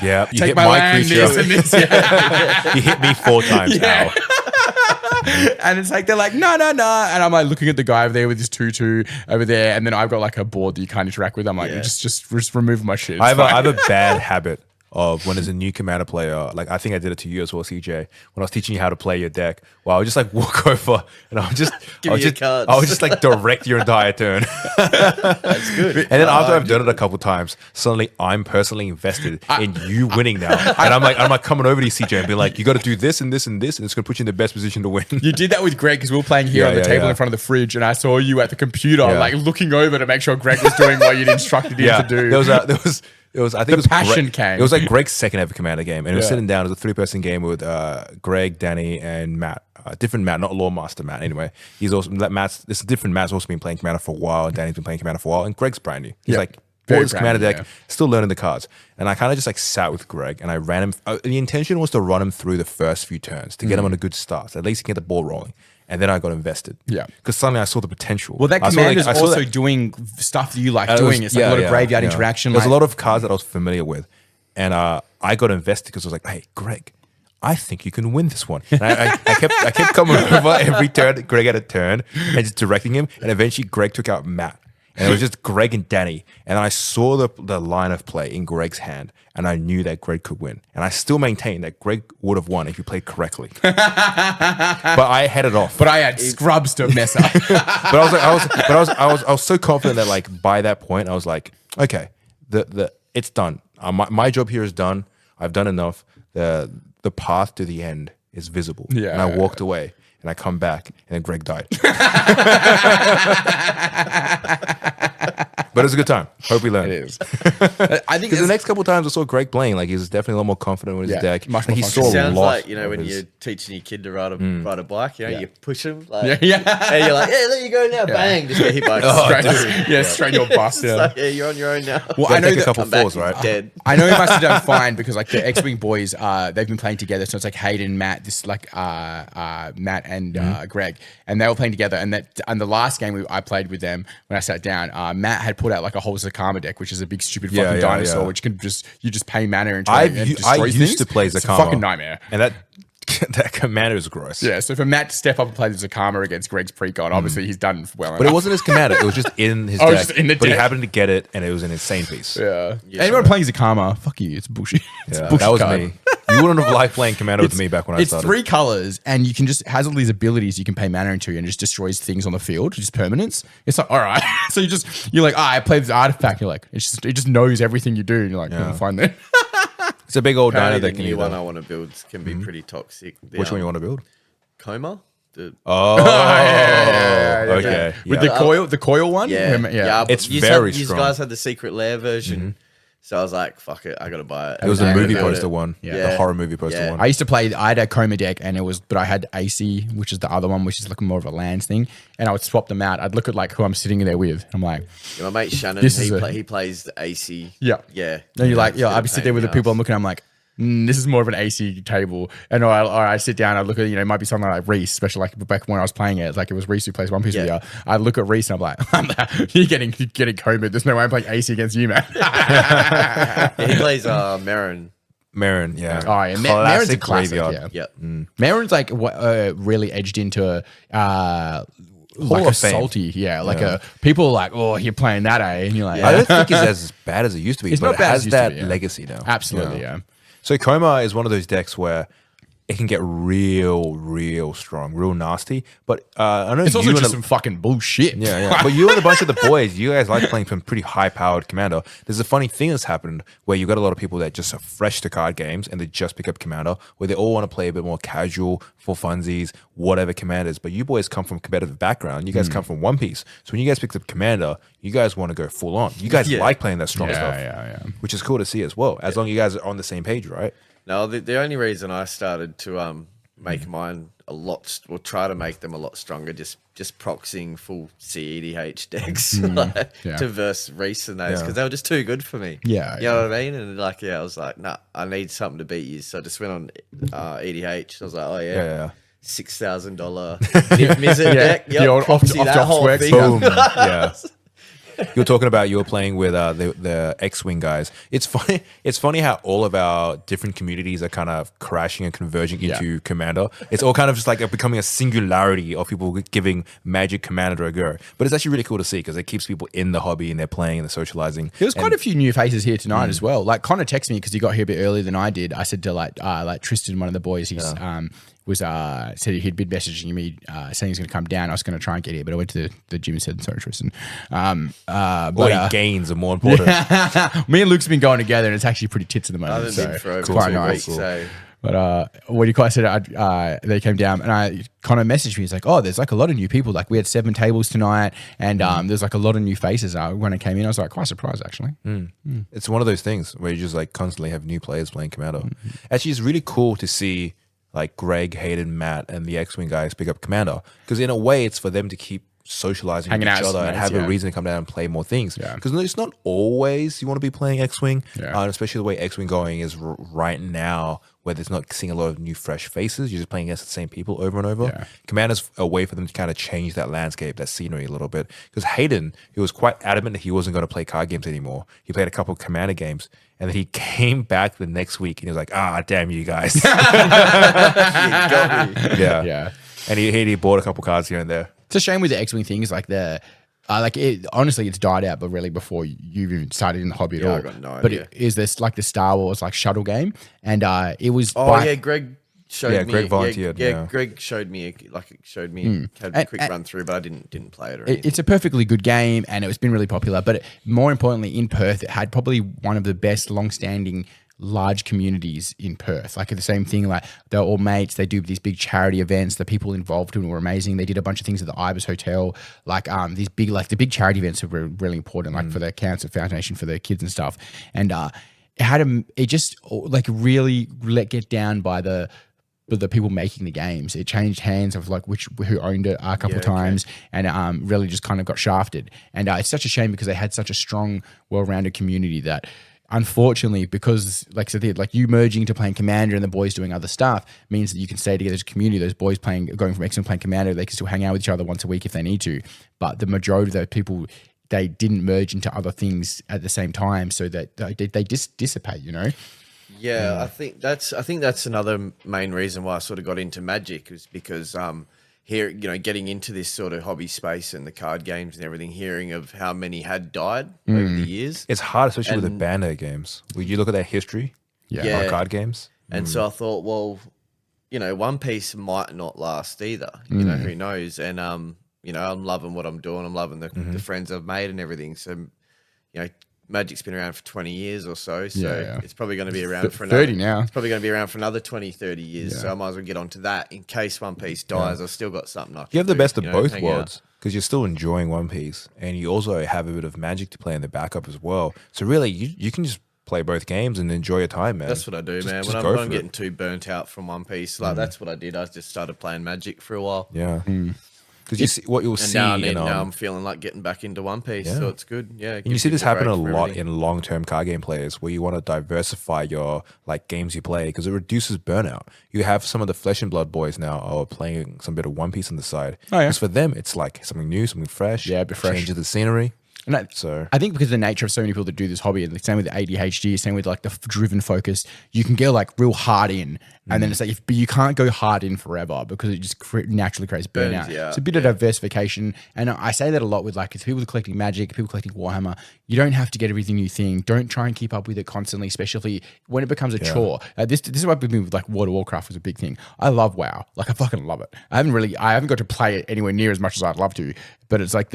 yeah, you take hit my land, creature. This and this. You hit me 4 times now. And it's like, they're like, no. And I'm like looking at the guy over there with his 2/2 over there. And then I've got like a board that you can't interact with. I'm like, just remove my shit. I have a bad habit of when there's a new commander player, like I think I did it to you as well, CJ, when I was teaching you how to play your deck. Well, I would just like walk over and I would just like direct your entire turn. That's good. And then after I've done it a couple times, suddenly I'm personally invested in you winning now. And I'm like coming over to you, CJ, and be like, you got to do this and this and this, and it's going to put you in the best position to win. You did that with Greg because we were playing here on the table in front of the fridge, and I saw you at the computer, like looking over to make sure Greg was doing what you'd instructed him to do. I think it was passion came. It was like Greg's second ever commander game, and it was sitting down. It was a 3-person game with Greg, Danny, and Matt. Different Matt, not Lawmaster Matt. Anyway, he's also this different Matt's also been playing commander for a while, and Danny's been playing commander for a while, and Greg's brand new. He's like bought his commander deck, still learning the cards, and I kind of just like sat with Greg and I ran him. The intention was to run him through the first few turns to get him on a good start, so at least he can get the ball rolling. And then I got invested. Yeah. Because suddenly I saw the potential. Well, that commander's also doing stuff that you like doing. It's like a lot of graveyard interaction. There's a lot of cards that I was familiar with. And I got invested because I was like, hey, Greg, I think you can win this one. And I kept coming over every turn. Greg had a turn and just directing him. And eventually Greg took out Matt. And it was just Greg and Danny. And I saw the line of play in Greg's hand. And I knew that Greg could win. And I still maintain that Greg would have won if he played correctly. But I headed off. But I had scrubs to mess up. But I was so confident that like by that point I was like, okay, it's done. My job here is done. I've done enough. The path to the end is visible. Yeah. And I walked away and I come back and then Greg died. But it was a good time. Hope we learned. It is. I think Because the next couple of times I saw Greg playing, like he was definitely a lot more confident with his deck. much Like, more he saw confident. a Sounds lot like, you know, of when his- you're teaching your kid to ride a bike, you know, you push him, like, Yeah. and you're like, yeah, there you go now, bang, just get hit by a straight your bus. It's like, yeah, you're on your own now. Well, Gotta I know take a that couple Come back, falls, he's right? dead. I know he must have done fine because like the X-Wing boys, they've been playing together. So it's like Hayden, Matt, this like Matt and Greg, and they were playing together. And the last game I played with them when I sat down, Matt had put out like a whole Zakama deck, which is a big stupid fucking dinosaur, which can you just pay mana and I destroy used things. to play It's a Zakama. fucking nightmare. And that commander is gross. Yeah, so for Matt to step up and play the Zakama against Greg's precon, obviously he's done well enough. But it wasn't his commander. It was just in his Oh, deck. just in the but he deck. happened to get it, and it was an insane piece. Yeah. Anyone playing Zakama, fuck you. It's bullshit. It's a Yeah, bullshit that was card. me. You wouldn't have liked playing commander with me back when I It's started. 3 colors, and you can just has all these abilities you can pay mana into, and just destroys things on the field, just permanents. It's like, all right. So you're like, I played this artifact. You're like, it just knows everything you do. And you're like, fine then. It's a big old dino Apparently that the can new one I either. want to build can be pretty toxic. The, Which one you want to build? Coma? The, Oh, okay. With Yeah. the coil one. yeah. It's you very You strong. guys had the secret lair version, so I was like, "Fuck it, I gotta buy it." It was the And I movie built poster it. one. Yeah. The horror movie poster Yeah. one. I used to play. I had a Coma deck, but I had AC, which is the other one, which is like more of a lands thing. And I would swap them out. I'd look at like who I'm sitting there with. I'm like, Yeah, my mate Shannon, This is he plays the AC. Yeah. yeah. and you're like, it's yeah. a bit I'd of be a sitting pain there with in the people I'm ass. looking. I'm like, this is more of an AC table. And I sit down. I look at it might be something like Reese, especially like back when I was playing it. Like it was Reese who plays One Piece with you. I look at Reese and I'm like, you're getting Coma. There's no way I'm playing AC against you, man. Yeah, he plays Marin. Marin, yeah. Oh, yeah. Marin's a Classic classic. graveyard. Yeah. Yep. Marin's like really edged into like of a Fame. salty, like a people are like, oh, you're playing that, eh? And you're like, I don't think it's as bad as it used to be, It's but not it bad as has it used to that be, yeah. legacy now. absolutely, yeah. So Coma is one of those decks where it can get real strong, real nasty. But I know It's also you just and some fucking bullshit. yeah. But you and a bunch of the boys, you guys like playing some pretty high-powered commander. There's a funny thing that's happened where you've got a lot of people that just are fresh to card games and they just pick up commander, where they all want to play a bit more casual, for funsies, whatever commanders. But you boys come from competitive background. You guys come from One Piece. So when you guys pick up commander, you guys want to go full on. You guys like playing that strong stuff, yeah. which is cool to see as well. As long as you guys are on the same page, right? No, the only reason I started to make mine try to make them a lot stronger, just proxying full CEDH decks to verse Reese and those, because they were just too good for me. Yeah, you know what I mean? And like, I was like, nah, I need something to beat you. So I just went on EDH. I was like, oh yeah. $6,000 Mizzet deck. Yep, The old off proxy the that whole sweat. thing. Boom. Yeah. You're talking about you were playing with the X-Wing guys. It's funny. It's funny how all of our different communities are kind of crashing and converging into Commander. It's all kind of just like becoming a singularity of people giving Magic Commander a go. But it's actually really cool to see because it keeps people in the hobby and they're playing and they're socializing. There was quite a few new faces here tonight as well. Like Connor texted me because he got here a bit earlier than I did. I said to like Tristan, one of the boys, he's said he'd been messaging me saying he's going to come down. I was going to try and get here, but I went to the gym and said, sorry, Tristan. But gains are more important. Me and Luke's been going together, and it's actually pretty tits at the I moment. haven't been for over it's quite 2 nice. weeks, so But what you guys said, they came down, and Connor messaged me. He's like, "Oh, there's like a lot of new people. Like we had 7 tables tonight, and there's like a lot of new faces." When I came in, I was like quite surprised actually. It's one of those things where you just like constantly have new players playing Commander. Actually, it's really cool to see like Greg, Hayden, Matt, and the X-Wing guys pick up Commander because in a way, it's for them to keep socializing Hanging with out each as other and mates, have a yeah. reason to come down and play more things. Yeah. Because it's not always you want to be playing X-Wing, Yeah. especially the way X-Wing going is right now, where there's not seeing a lot of new, fresh faces. You're just playing against the same people over and over. Yeah. Commander's a way for them to kind of change that landscape, that scenery a little bit. Because Hayden, he was quite adamant that he wasn't going to play card games anymore. He played a couple of Commander games, and then he came back the next week and he was like, damn you guys. You got me. Yeah. Yeah. And he bought a couple cards here and there. It's a shame with the X-Wing thing is like honestly, it's died out, but really before you've even started in the hobby at all. I got no but idea. it is this like the Star Wars like shuttle game, and it was. Greg showed me. Greg volunteered, yeah. Greg showed me had a quick run through, but I didn't play it or anything. It's a perfectly good game, and it's been really popular. But more importantly, in Perth, it had probably one of the best long-standing large communities in Perth. Like the same thing, like they're all mates. They do these big charity events. The people involved in it were amazing. They did a bunch of things at the Ibis Hotel, like these big, like the big charity events are really important, like for the Cancer Foundation for the kids and stuff. And it just like really let get down by the people making the games. It changed hands of like who owned it a couple of times, and really just kind of got shafted. And it's such a shame because they had such a strong, well-rounded community that unfortunately, because like you merging into playing Commander and the boys doing other stuff means that you can stay together as a community. Those boys going from X and playing Commander, they can still hang out with each other once a week if they need to. But the majority of those people, they didn't merge into other things at the same time, so that they just dissipate. Yeah, I think that's another main reason why I sort of got into Magic, was because here, getting into this sort of hobby space and the card games and everything, hearing of how many had died over the years. It's hard, especially with the Bandai games. When you look at their history, Yeah. card games. And so I thought, well, One Piece might not last either. Who knows? And I'm loving what I'm doing. I'm loving the friends I've made and everything. So, Magic's been around for 20 years or so. So it's probably going to be around for 30 now. It's probably going to be around for another 20, 30 years. So I might as well get onto that in case One Piece dies. I've still got something I can You have the do, best of both hang worlds, because you're still enjoying One Piece, and you also have a bit of Magic to play in the backup as well. So really, you can just play both games and enjoy your time, man. That's what I do, man. When I'm getting too burnt out from One Piece, that's what I did. I just started playing Magic for a while. Yeah. Because you see what you'll see. Now I'm feeling like getting back into One Piece, so it's good. Yeah, and you see this happen a lot in long-term card game players, where you want to diversify your games you play, because it reduces burnout. You have some of the flesh and blood boys now are playing some bit of One Piece on the side. Oh, yeah. Because for them, it's like something new, something fresh. Yeah, a bit fresh. Changes the scenery. And I think because of the nature of so many people that do this hobby, and the same with the ADHD, same with like the driven focus, you can go like real hard in, and then it's like, but you can't go hard in forever because it just naturally creates burnout. It's a bit of diversification, and I say that a lot with like, it's people collecting Magic, people collecting Warhammer. You don't have to get everything you think. Don't try and keep up with it constantly, especially when it becomes a chore. This is what I've been with like World of Warcraft was a big thing. I love WoW, like I fucking love it. I haven't got to play it anywhere near as much as I'd love to, but it's like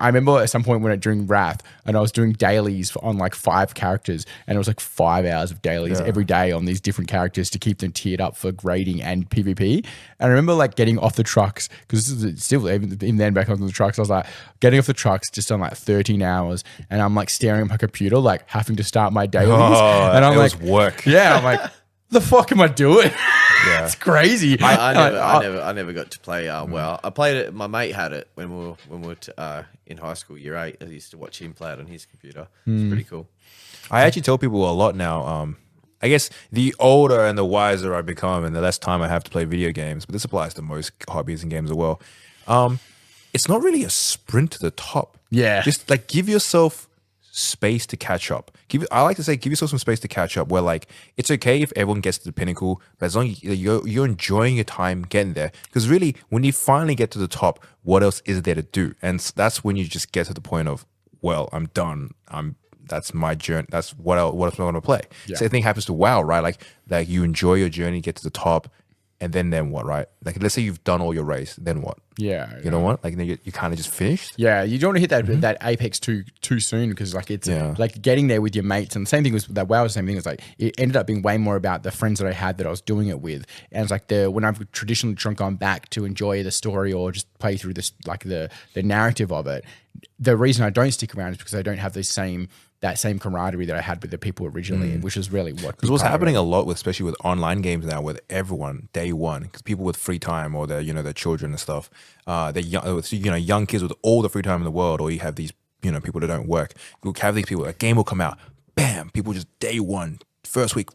I remember at some point during Wrath, and I was doing dailies on like 5 characters, and it was like 5 hours of dailies every day on these different characters to keep them tiered up for grading and PvP. And I remember like getting off the trucks, because this is still even then back on the trucks, I was like getting off the trucks just on like 13 hours, and I'm like staring at my computer, like having to start my dailies, and I'm like, work. Yeah, I'm like, the fuck am I doing? Yeah. It's crazy. I never got to play WoW. I played it. My mate had it when we were in high school, year 8. I used to watch him play it on his computer. It's pretty cool. I actually tell people a lot now. I guess the older and the wiser I become, and the less time I have to play video games, but this applies to most hobbies and games as well. It's not really a sprint to the top. Yeah. Just like give yourself space to catch up. I like to say, give yourself some space to catch up, where like it's okay if everyone gets to the pinnacle, but as long as you're enjoying your time getting there. Because really, when you finally get to the top, what else is there to do? And that's when you just get to the point of, well, I'm done. That's my journey. That's what else am I going to play? Yeah. Same thing happens to WoW, right? Like you enjoy your journey, get to the top, and then what, right? Like let's say you've done all your race, then what? Yeah. You know what? Like then you kind of just finished. Yeah, you don't want to hit that apex too soon, because like it's like getting there with your mates. And the same thing was that WoW was the same thing. It's like it ended up being way more about the friends that I had that I was doing it with. And it's like when I've traditionally gone back to enjoy the story or just play through this like the narrative of it, the reason I don't stick around is because I don't have that same camaraderie that I had with the people originally, which is really what. Because what's happening a lot, with, especially with online games now, with everyone day one, because people with free time or their their children and stuff, they're young kids with all the free time in the world, or you have these people that don't work. You have these people. A game will come out, bam! People just day one. First week,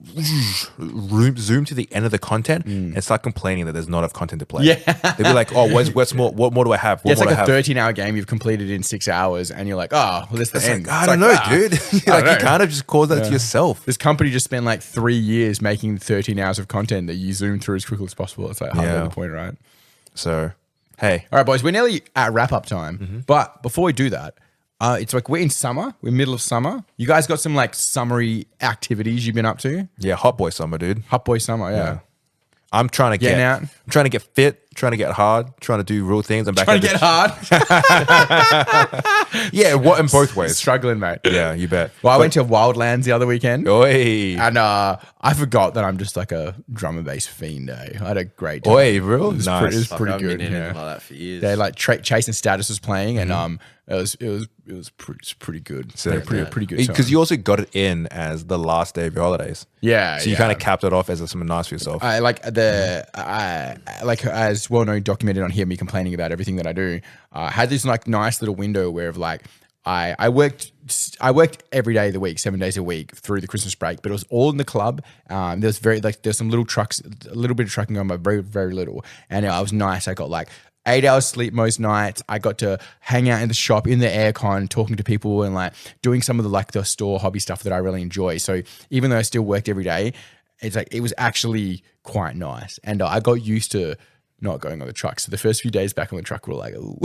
zoom to the end of the content and start complaining that there's not enough content to play. Yeah, they'll be like, "Oh, what's more? What more do I have?" It's like a 13-hour game you've completed in 6 hours, and you're like, "Oh, well, that's the end." Like, I don't know, dude. Like, you kind of just cause that to yourself. This company just spent like 3 years making 13 hours of content that you zoom through as quickly as possible. It's like half the point, right? So, hey, all right, boys, we're nearly at wrap up time, but before we do that. It's like we're in summer. We're middle of summer. You guys got some like summery activities you've been up to? Yeah, hot boy summer, dude. Hot boy summer, yeah. I'm trying to get out. I'm trying to get fit, trying to get hard, trying to do real things. I'm back Trying to get hard. Yeah, what in both ways. Struggling, mate. Yeah, you bet. Well, I went to Wildlands the other weekend. Oi. And I forgot that I'm just like a drum and bass fiend. I had a great time. Oi, real? It was Nice. It was Fuck, pretty I've good. been in Yeah. anything like that for years. They like Chase and Status was playing, and it was pretty good. So, Pretty good. Because time. you also got it in as the last day of your holidays. Yeah. So you kind of capped it off as something nice for yourself. I like like as well known, documented on here, me complaining about everything that I do. I had this like nice little window where of like I worked every day of the week, 7 days a week through the Christmas break, but it was all in the club. There's some little trucks, a little bit of trucking on, but very, very little. And I was nice. I got like 8 hours sleep most nights. I got to hang out in the shop in the aircon, talking to people and like doing some of the store hobby stuff that I really enjoy. So even though I still worked every day, it's like it was actually quite nice. And I got used to not going on the truck. So the first few days back on the truck were like, ooh.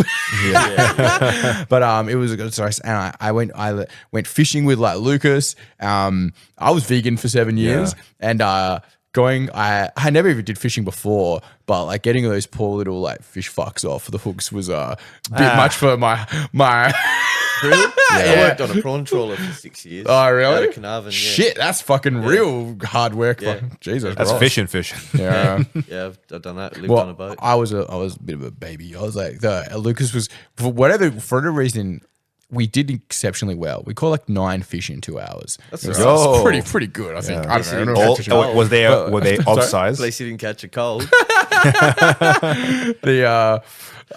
But it was a good choice. And I went fishing with like Lucas. I was vegan for 7 years, and I never even did fishing before, but like getting those poor little like fish fucks off the hooks was a bit much for my. Really? I worked on a prawn trawler for 6 years. Oh, really? Out of Carnarvon, yeah. Shit, that's fucking real hard work. Yeah. Jesus, That's Christ. fishing. Yeah. Yeah, I've done that. Lived on a boat. I was a bit of a baby. I was like, Lucas was for whatever reason. We did exceptionally well. We caught like 9 fish in 2 hours. That's It was Yo. pretty good. I think. I don't know. Were they of At size? least you didn't catch a cold.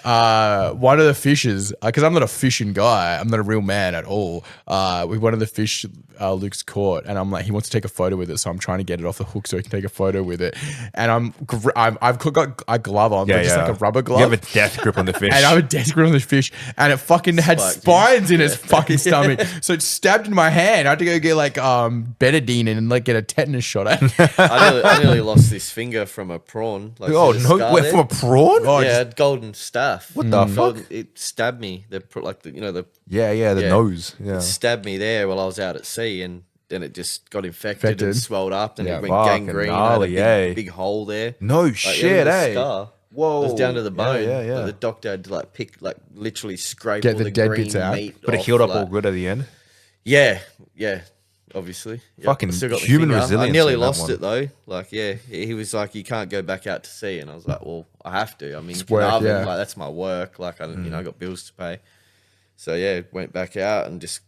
One of the fishes, because I'm not a fishing guy, I'm not a real man at all. One of the fish Luke's caught, and I'm like, he wants to take a photo with it, so I'm trying to get it off the hook so he can take a photo with it. And I've got a glove on, but just like a rubber glove. You have a death grip on the fish. And I have a death grip on the fish, and it fucking had spines in its fucking stomach. So it stabbed in my hand. I had to go get like betadine and like get a tetanus shot at it. I nearly lost this finger from a prawn. Like, Oh see the no! scar Wait, there? from a prawn? Oh, Yeah, golden staff. What the fuck? It stabbed me. The Yeah, the nose. Yeah. it stabbed me there while I was out at sea, and then it just got infected Infected. and swelled up, and Yeah, it went fucking gangrene. gnarly, I had a eh? big hole there. No Like, shit, the eh? Scar. Whoa. It was down to the bone. Yeah. Like, the doctor had to literally scrape Get all the the dead green bits out. meat But it off, healed up like- all good at the end. Yeah, obviously. Yep. Fucking I still got my human finger. resilience I nearly in that lost one. it though. Like, yeah, he was like, "You can't go back out to sea," and I was like, "Well, I have to. I mean, work, Carnarvon, yeah. like that's my work. Like, I I got bills to pay." So yeah, went back out and just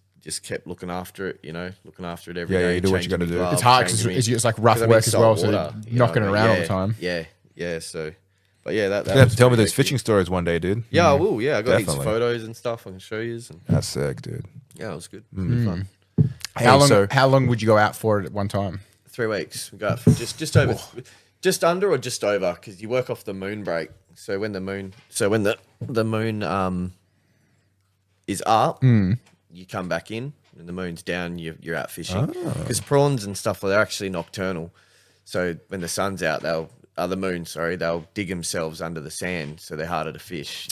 kept looking after it. Looking after it every day. Yeah, you do what you changing gotta my do. gloves, It's hard because changing it's like rough 'cause I'm in work as well, salt so water, you're knocking what I around mean? all the time. Yeah. So, but yeah, that You have was to tell me pretty those hectic. fishing stories one day, dude. Yeah, I will. Yeah, I got heaps of Definitely. photos and stuff I can show you. And That's sick, dude. yeah, it was good. Really fun. How long would you go out for it at one time? 3 weeks. We got just over, just under or just over, because you work off the moon break. So when the moon is up, you come back in, and the moon's down, you're out fishing. Because prawns and stuff, they're actually nocturnal. So when the sun's out, they'll dig themselves under the sand, so they're harder to fish.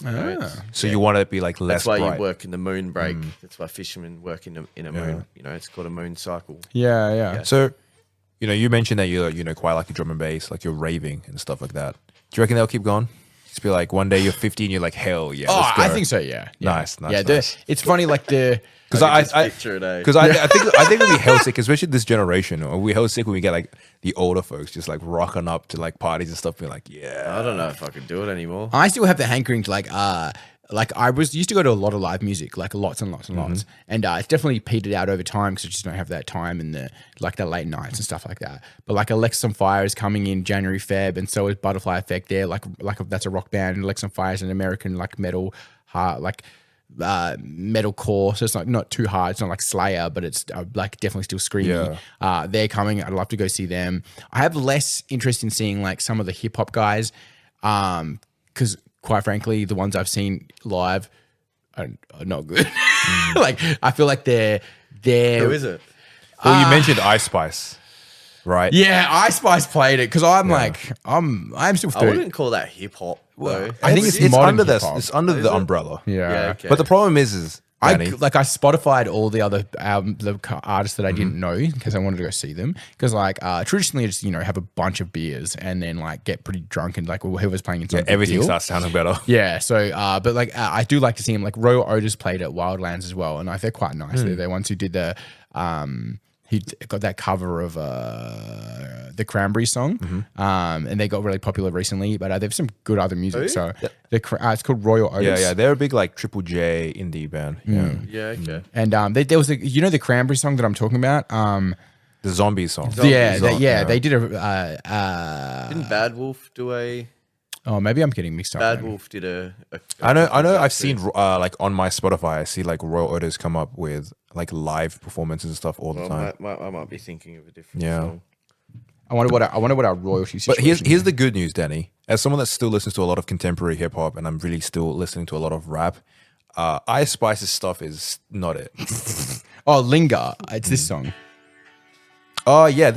So you want it to be like less That's why bright. you work in the moon break. That's why fishermen work in a moon. It's called a moon cycle. Yeah. So, you mentioned that you're, quite like the drum and bass, like you're raving and stuff like that. Do you reckon they'll keep going? Just be like, one day you're 50 and you're like, hell yeah, let's go. I think so. Yeah. Nice. Yeah, nice. it's funny, like Because I picture it, eh? because I think it'll be hell sick, especially this generation. Or we hell sick when we get like the older folks just like rocking up to like parties and stuff, being like, yeah. I don't know if I could do it anymore. I still have the hankering to like I used to go to a lot of live music, like lots and lots and lots, and it's definitely petered out over time because I just don't have that time in the late nights and stuff like that. But like Alexis on Fire is coming in January, Feb, and so is Butterfly Effect. There, that's a rock band, and Alexis on Fire is an American like metal, metalcore. So it's like not too hard. It's not like Slayer, but it's like definitely still screamy. They're coming. I'd love to go see them. I have less interest in seeing like some of the hip hop guys, because quite frankly, the ones I've seen live are not good. Like I feel like they're. Who is it? Well, you mentioned Ice Spice, right? Yeah, Ice Spice played it because I'm still 30. I wouldn't call that hip hop. I think it's it's modern under hip-hop. this. It's under the umbrella. Yeah. Okay. But the problem is Danny, I Spotified all the other artists that I didn't know because I wanted to go see them. Because like traditionally, I just have a bunch of beers and then like get pretty drunk and like whoever's playing into everything starts sounding better. Yeah. So, but like I do like to see him. Like Royal Otis played at Wildlands as well, and they're quite nice. They're the ones who did the he got that cover of the Cranberry song, and they got really popular recently. But they have some good other music. So it's called Royal Otis. Yeah, they're a big like Triple J indie band. Yeah, okay. And there was the Cranberry song that I'm talking about. The zombie song. They did a. Didn't Bad Wolf do a? Oh, maybe I'm getting mixed up. Bad Wolf did a I know. I've seen like on my Spotify, I see like Royal Otis come up with like live performances and stuff all the time. I might be thinking of a different Yeah. song. I wonder what our royalty But situation. here's the good news, Danny. As someone that still listens to a lot of contemporary hip hop, and I'm really still listening to a lot of rap, Ice Spice's stuff is not it. Oh, Linger. It's this song. Oh yeah,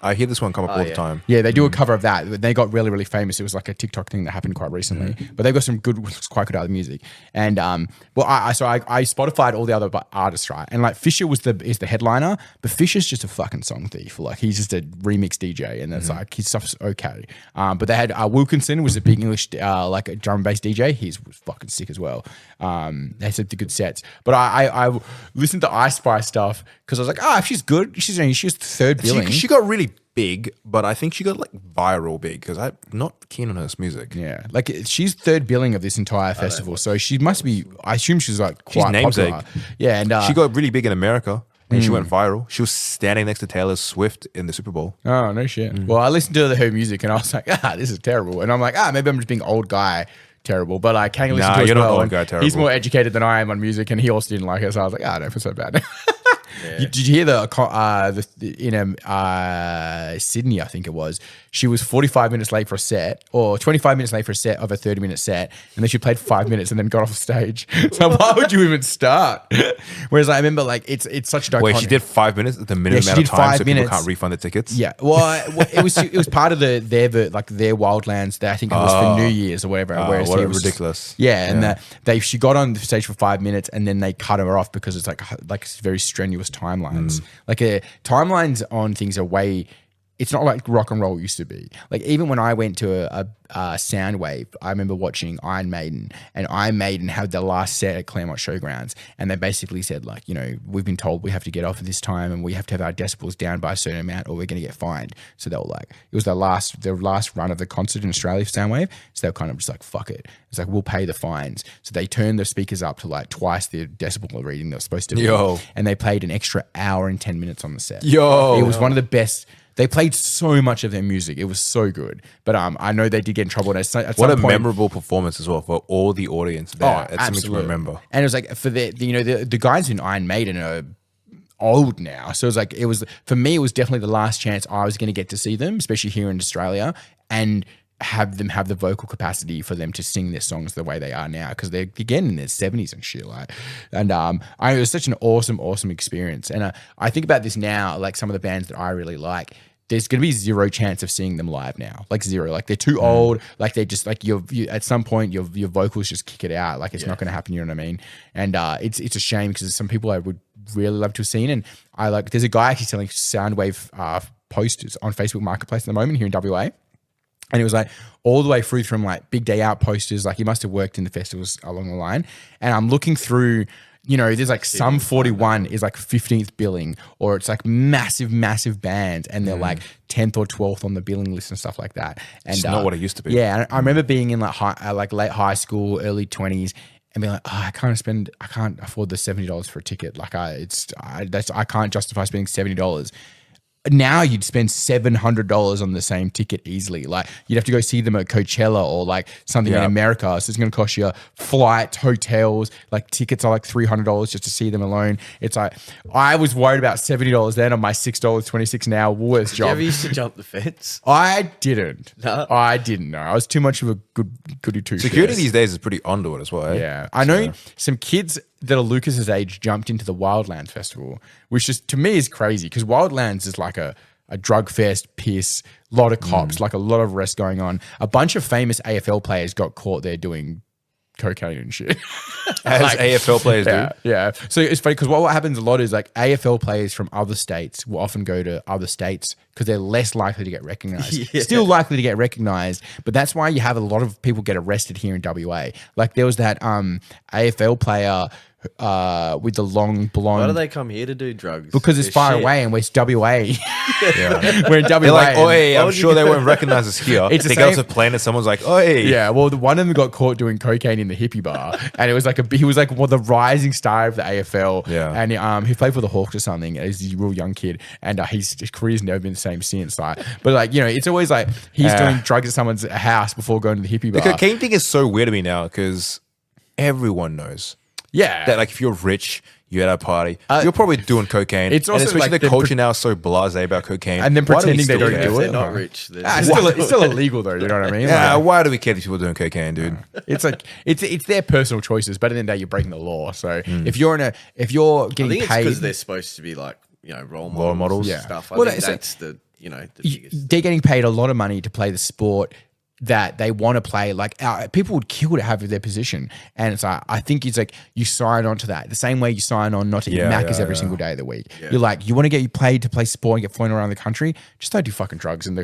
I hear this one come up all the time. Yeah, they do a cover of that. They got really, really famous. It was like a TikTok thing that happened quite recently. But they've got some quite good other music. And I Spotified all the other artists, right? And like Fisher is the headliner, but Fisher's just a fucking song thief. Like he's just a remix DJ, and that's like his stuff's okay. But they had Wilkinson was a big English like a drum and bass DJ. He was fucking sick as well. They had some good sets. But I listened to Ice Spice stuff because I was like, if she's good, she was third billing. She got really big, but I think she got like viral big because I'm not keen on her music. Yeah, like she's third billing of this entire festival, so she must be. I assume she's like quite namesake. popular. Yeah, and She got really big in America. And she went viral. She was standing next to Taylor Swift in the Super Bowl. Oh, no shit. Well, I listened to her music and I was like, this is terrible. And I'm like, maybe I'm just being old guy terrible. But I can't listen to it as you're well. not old guy terrible. He's more educated than I am on music, and he also didn't like it. So I was like, I don't feel so bad. Yeah. Did you hear in Sydney, I think it was, she was 45 minutes late for a set, or 25 minutes late for a set of a 30-minute set, and then she played 5 minutes and then got off the stage. So why would you even start? Whereas I remember, like, it's such a iconic. Wait, she did 5 minutes at the minimum amount of time, so people can't refund the tickets? Yeah, well, it was part of their Wildlands. I think it was for New Year's or whatever. Whereas what it was ridiculous! Yeah, and she got on the stage for 5 minutes, and then they cut her off because it's like very strenuous timelines. Like timelines on things are way. It's not like rock and roll used to be. Like even when I went to a Soundwave, I remember watching Iron Maiden, and Iron Maiden had their last set at Claremont Showgrounds, and they basically said like, we've been told we have to get off at this time, and we have to have our decibels down by a certain amount, or we're going to get fined. So they were like, it was their last run of the concert in Australia for Soundwave. So they were kind of just like, fuck it. It's like, we'll pay the fines. So they turned the speakers up to like twice the decibel reading they were supposed to be. And they played an extra hour and 10 minutes on the set. It was one of the best. They played so much of their music. It was so good. But I know they did get in trouble. At some point, memorable performance as well for all the audience there. It's something to remember. And it was like for the guys in Iron Maiden are old now. So it was for me, it was definitely the last chance I was going to get to see them, especially here in Australia, and have them have the vocal capacity for them to sing their songs the way they are now, because they're again in their 70s and shit. It was such an awesome experience. And I think about this now, like some of the bands that I really like, there's going to be zero chance of seeing them live now, like zero. Like they're too old. Like they just like you at some point your vocals just kick it out. Like it's not going to happen. You know what I mean? And it's a shame because there's some people I would really love to have seen. And there's a guy actually selling Soundwave posters on Facebook Marketplace at the moment here in WA. And it was like all the way through from like Big Day Out posters. Like he must have worked in the festivals along the line. And I'm looking through, there's like some 41 is like 15th billing, or it's like massive bands, and they're like 10th or 12th on the billing list and stuff like that. And it's not what it used to be. Yeah, I remember being in like late high school, early 20s, and be like, I can't afford the $70 for a ticket. Like I can't justify spending $70. Now you'd spend $700 on the same ticket easily. Like you'd have to go see them at Coachella or like something in America. So it's going to cost you flights, hotels, like tickets are like $300 just to see them alone. It's like, I was worried about $70 then on my $6.26 an hour Woolworths job. You ever used to jump the fence? I didn't. No? I didn't know. I was too much of a goody two shoes. Security these days is pretty onto it as well. Eh? Yeah. I know some kids that are Lucas's age jumped into the Wildlands Festival, which is to me is crazy because Wildlands is like a drug fest, piss, lot of cops, like a lot of arrests going on. A bunch of famous AFL players got caught there doing cocaine and shit. As AFL players do. Yeah. So it's funny because what happens a lot is like AFL players from other states will often go to other states because they're less likely to get recognized. Still likely to get recognized, but that's why you have a lot of people get arrested here in WA. Like there was that AFL player with the long blonde. Why do they come here to do drugs? Because it's far away and we're WA. We're in WA. They're like, oi, I'm sure they won't recognize us here. It's they go to Planet, someone's like, oi. Yeah, well, one of them got caught doing cocaine in the hippie bar, and it was like he was like the rising star of the AFL. Yeah, and he played for the Hawks or something as a real young kid, and his career's never been the same since. Like, but like it's always like he's doing drugs at someone's house before going to the hippie bar. The cocaine thing is so weird to me now because everyone knows. Yeah, that like if you're rich, you're at a party, you're probably doing cocaine. It's also and especially like the culture now is so blasé about cocaine, and then pretending they don't do it. They're not rich. It's still illegal though. You know what I mean? Yeah. Why do we care if people are doing cocaine, dude? It's like it's their personal choices, but at the end of the day, you're breaking the law. So if you're getting paid, paid, because they're supposed to be like role models, and stuff. I think that's the biggest. They're getting paid a lot of money to play the sport that they want to play. Like people would kill to have their position, and it's like I think it's like you sign on to that the same way you sign on not to eat Macca's every single day of the week. You're like, you want to get paid to play sport and get flown around the country, just don't do fucking drugs. And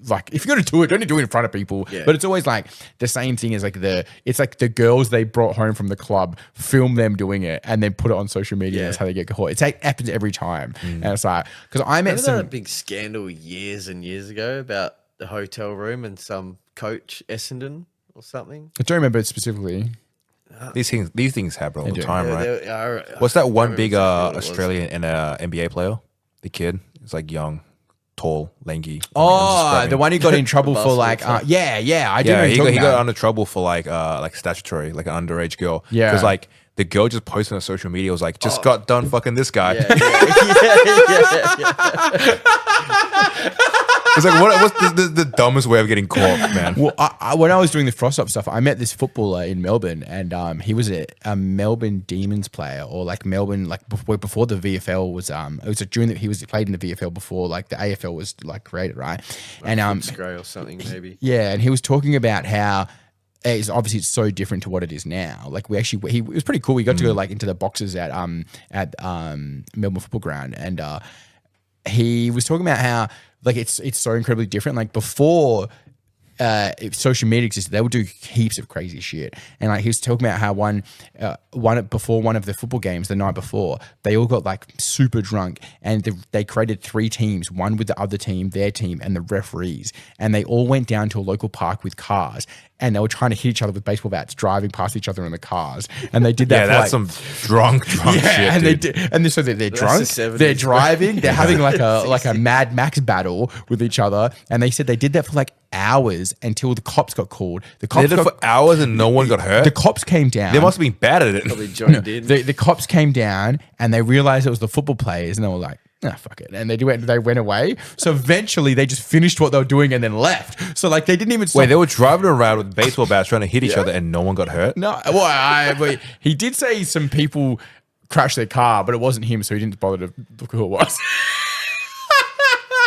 like if you're gonna do it, don't do it in front of people. But it's always like the same thing as like it's like the girls they brought home from the club, film them doing it, and then put it on social media. That's how they get caught. It happens every time, and it's like because I met that big scandal years and years ago about the hotel room and some coach Essendon or something. I don't remember it specifically. These things happen all the time, right? What's What's that one big Australian and NBA player? The kid, it's like young, tall, lanky. Oh, the one who got in trouble for like, I do know. He got under trouble for like statutory, like an underage girl. Yeah, because like the girl just posted on social media was like, just got done fucking this guy. It's like what's the dumbest way of getting caught, man? Well, when I was doing the Frost Up stuff, I met this footballer in Melbourne, and he was a Melbourne Demons player, or like Melbourne, like before the VFL was it was during that he was played in the VFL before like the AFL was like created, right? Like and Footscray or something maybe. Yeah, and he was talking about how it's so different to what it is now. Like it was pretty cool. We got to go like into the boxes at Melbourne Football Ground, and he was talking about how like it's so incredibly different. Like before if social media existed, they would do heaps of crazy shit. And like he was talking about how one before one of the football games the night before, they all got like super drunk, and they created 3 teams, one with the other team, their team, and the referees, and they all went down to a local park with cars, and they were trying to hit each other with baseball bats, driving past each other in the cars. And they did that. Yeah, that's some drunk shit. And dude. So they're drunk, they're driving, they're having like a Mad Max battle with each other. And they said they did that for like hours until the cops got called. The cops did it for hours and no one got hurt. The cops came down. They must have been bad at it. Probably joined in. The cops came down and they realized it was the football players, and they were like, fuck it. And they went away. So eventually they just finished what they were doing and then left. So like they didn't even stop. Wait, they were driving around with baseball bats trying to hit each other and no one got hurt? No. Well, he did say some people crashed their car, but it wasn't him, so he didn't bother to look who it was.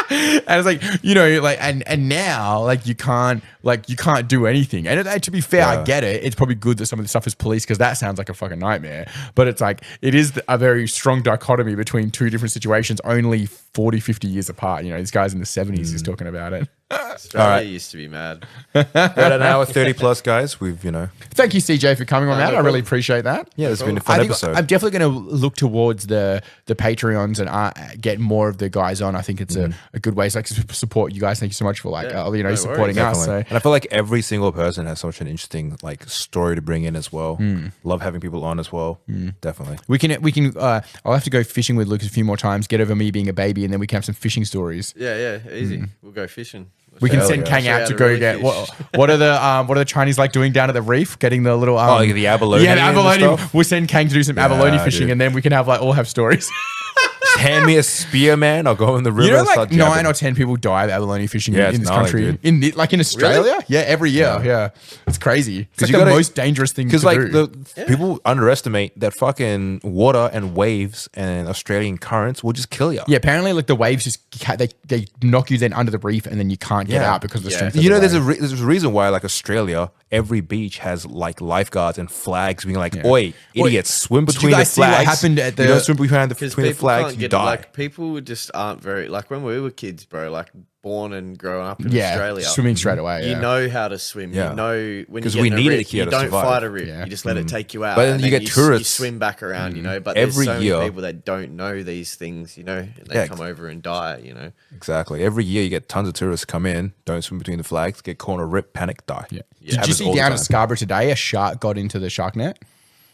And it's like, like, and now, like, you can't do anything. And to be fair, I get it. It's probably good that some of the stuff is policed, because that sounds like a fucking nightmare. But it's like, it is a very strong dichotomy between two different situations, only 40, 50 years apart. This guy's in the 70s, he's talking about it. Australia All right. used to be mad. About an hour 30 plus, guys. We've, Thank you, CJ, for coming on, man. no I really problem. appreciate that. yeah, it's been a fun episode. I'm definitely going to look towards the Patreons and get more of the guys on. I think it's a good way to support you guys. Thank you so much for no supporting worries. us. So. And I feel like every single person has such an interesting story to bring in as well. Love having people on as well. Definitely. We can. I'll have to go fishing with Lucas a few more times. Get over me being a baby, and then we can have some fishing stories. Yeah, easy. We'll go fishing. We can Hell send yeah. Kang Show you out how to to go really get fish. what are the Chinese like doing down at the reef? Getting the little like the abalone Yeah, the and abalone. stuff? We'll send Kang to do some abalone fishing, dude. and then we can have all have stories. Just hand me a spear, man. I'll go in the river You know, and start 9 jabbing. or 10 people die of abalone fishing Yeah, in it's this gnarly, country. dude. In Australia, yeah, every year, yeah. It's crazy. It's like you the gotta- most dangerous thing to Because like do. people underestimate that fucking water and waves and Australian currents will just kill you. Yeah, apparently, like the waves just they knock you then under the reef, and then you can't get Yeah. out because of the Yeah. strength. Of You know, the there's wave. there's a reason why like Australia, every beach has like lifeguards and flags being like, "Oi, idiots, swim But you between the guys see what flags." happened at you the- don't swim between the Because between the people flags, can't you get die. like people just aren't very like when we were kids, bro. Like born and growing up in yeah, Australia, swimming straight away. you Yeah. know how to swim. Yeah. You know when 'Cause you we get in a needed rip, it here you to don't survive. fight a rip. Yeah. You just let it take you out. But then and you get you tourists. swim back around. You know, but Every there's so year. many people that don't know these things. You know, and they Yeah. come over and die. You know, Exactly. Every year you get tons of tourists come in, don't swim between the flags, get caught on a rip, panic, die. Yeah. It Did you happens see all the down at time. Scarborough today? A shark got into the shark net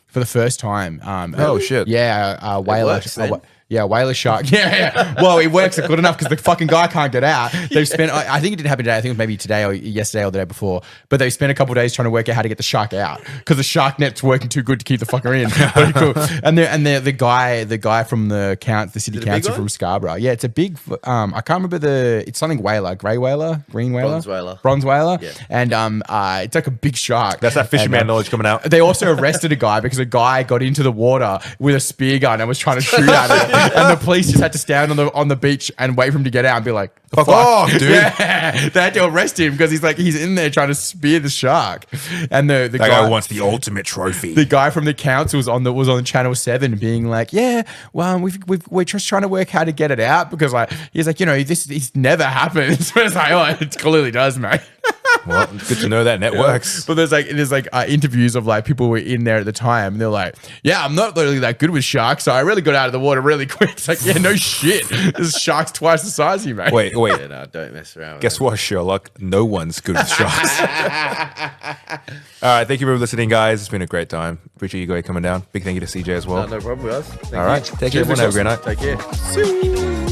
for the first time. Oh, shit. Yeah, whaler. works then. Yeah, whaler shark. Yeah. Well, it works good enough because the fucking guy can't get out. They've spent. I think it didn't happen today. I think it was maybe today or yesterday or the day before. But they spent a couple of days trying to work out how to get the shark out because the shark net's working too good to keep the fucker in. Very cool. And the guy from the city it a big council one? from Scarborough. Yeah, it's a big. I can't remember it's something whaler, grey whaler, green whaler, Bronze whaler. bronze whaler, Yeah. and it's like a big shark. That's that fisherman And, knowledge coming out. They also arrested a guy because a guy got into the water with a spear gun and was trying to shoot at it, and the police just had to stand on the beach and wait for him to get out and be like, Fuck off, dude. Yeah, they had to arrest him because he's in there trying to spear the shark, and the That guy guy wants the ultimate trophy. the guy from the council was on Channel 7 being like, yeah, well, we're just trying to work how to get it out because he's like, this never happens. So it's like, oh, it clearly does, mate. Well, it's good to know that net works. But there's interviews of like people who were in there at the time, and they're like, yeah, I'm not really that good with sharks, so I really got out of the water really quick. It's like, yeah, no shit. This shark's twice the size of you, mate. Wait. Yeah, no, don't mess around. With Guess that. what, Sherlock? No one's good with sharks. All right. Thank you for listening, guys. It's been a great time. Appreciate you guys coming down. Big thank you to CJ as well. No problem, guys. Thank All right. you. Take care, everyone. Have a great night. Take care.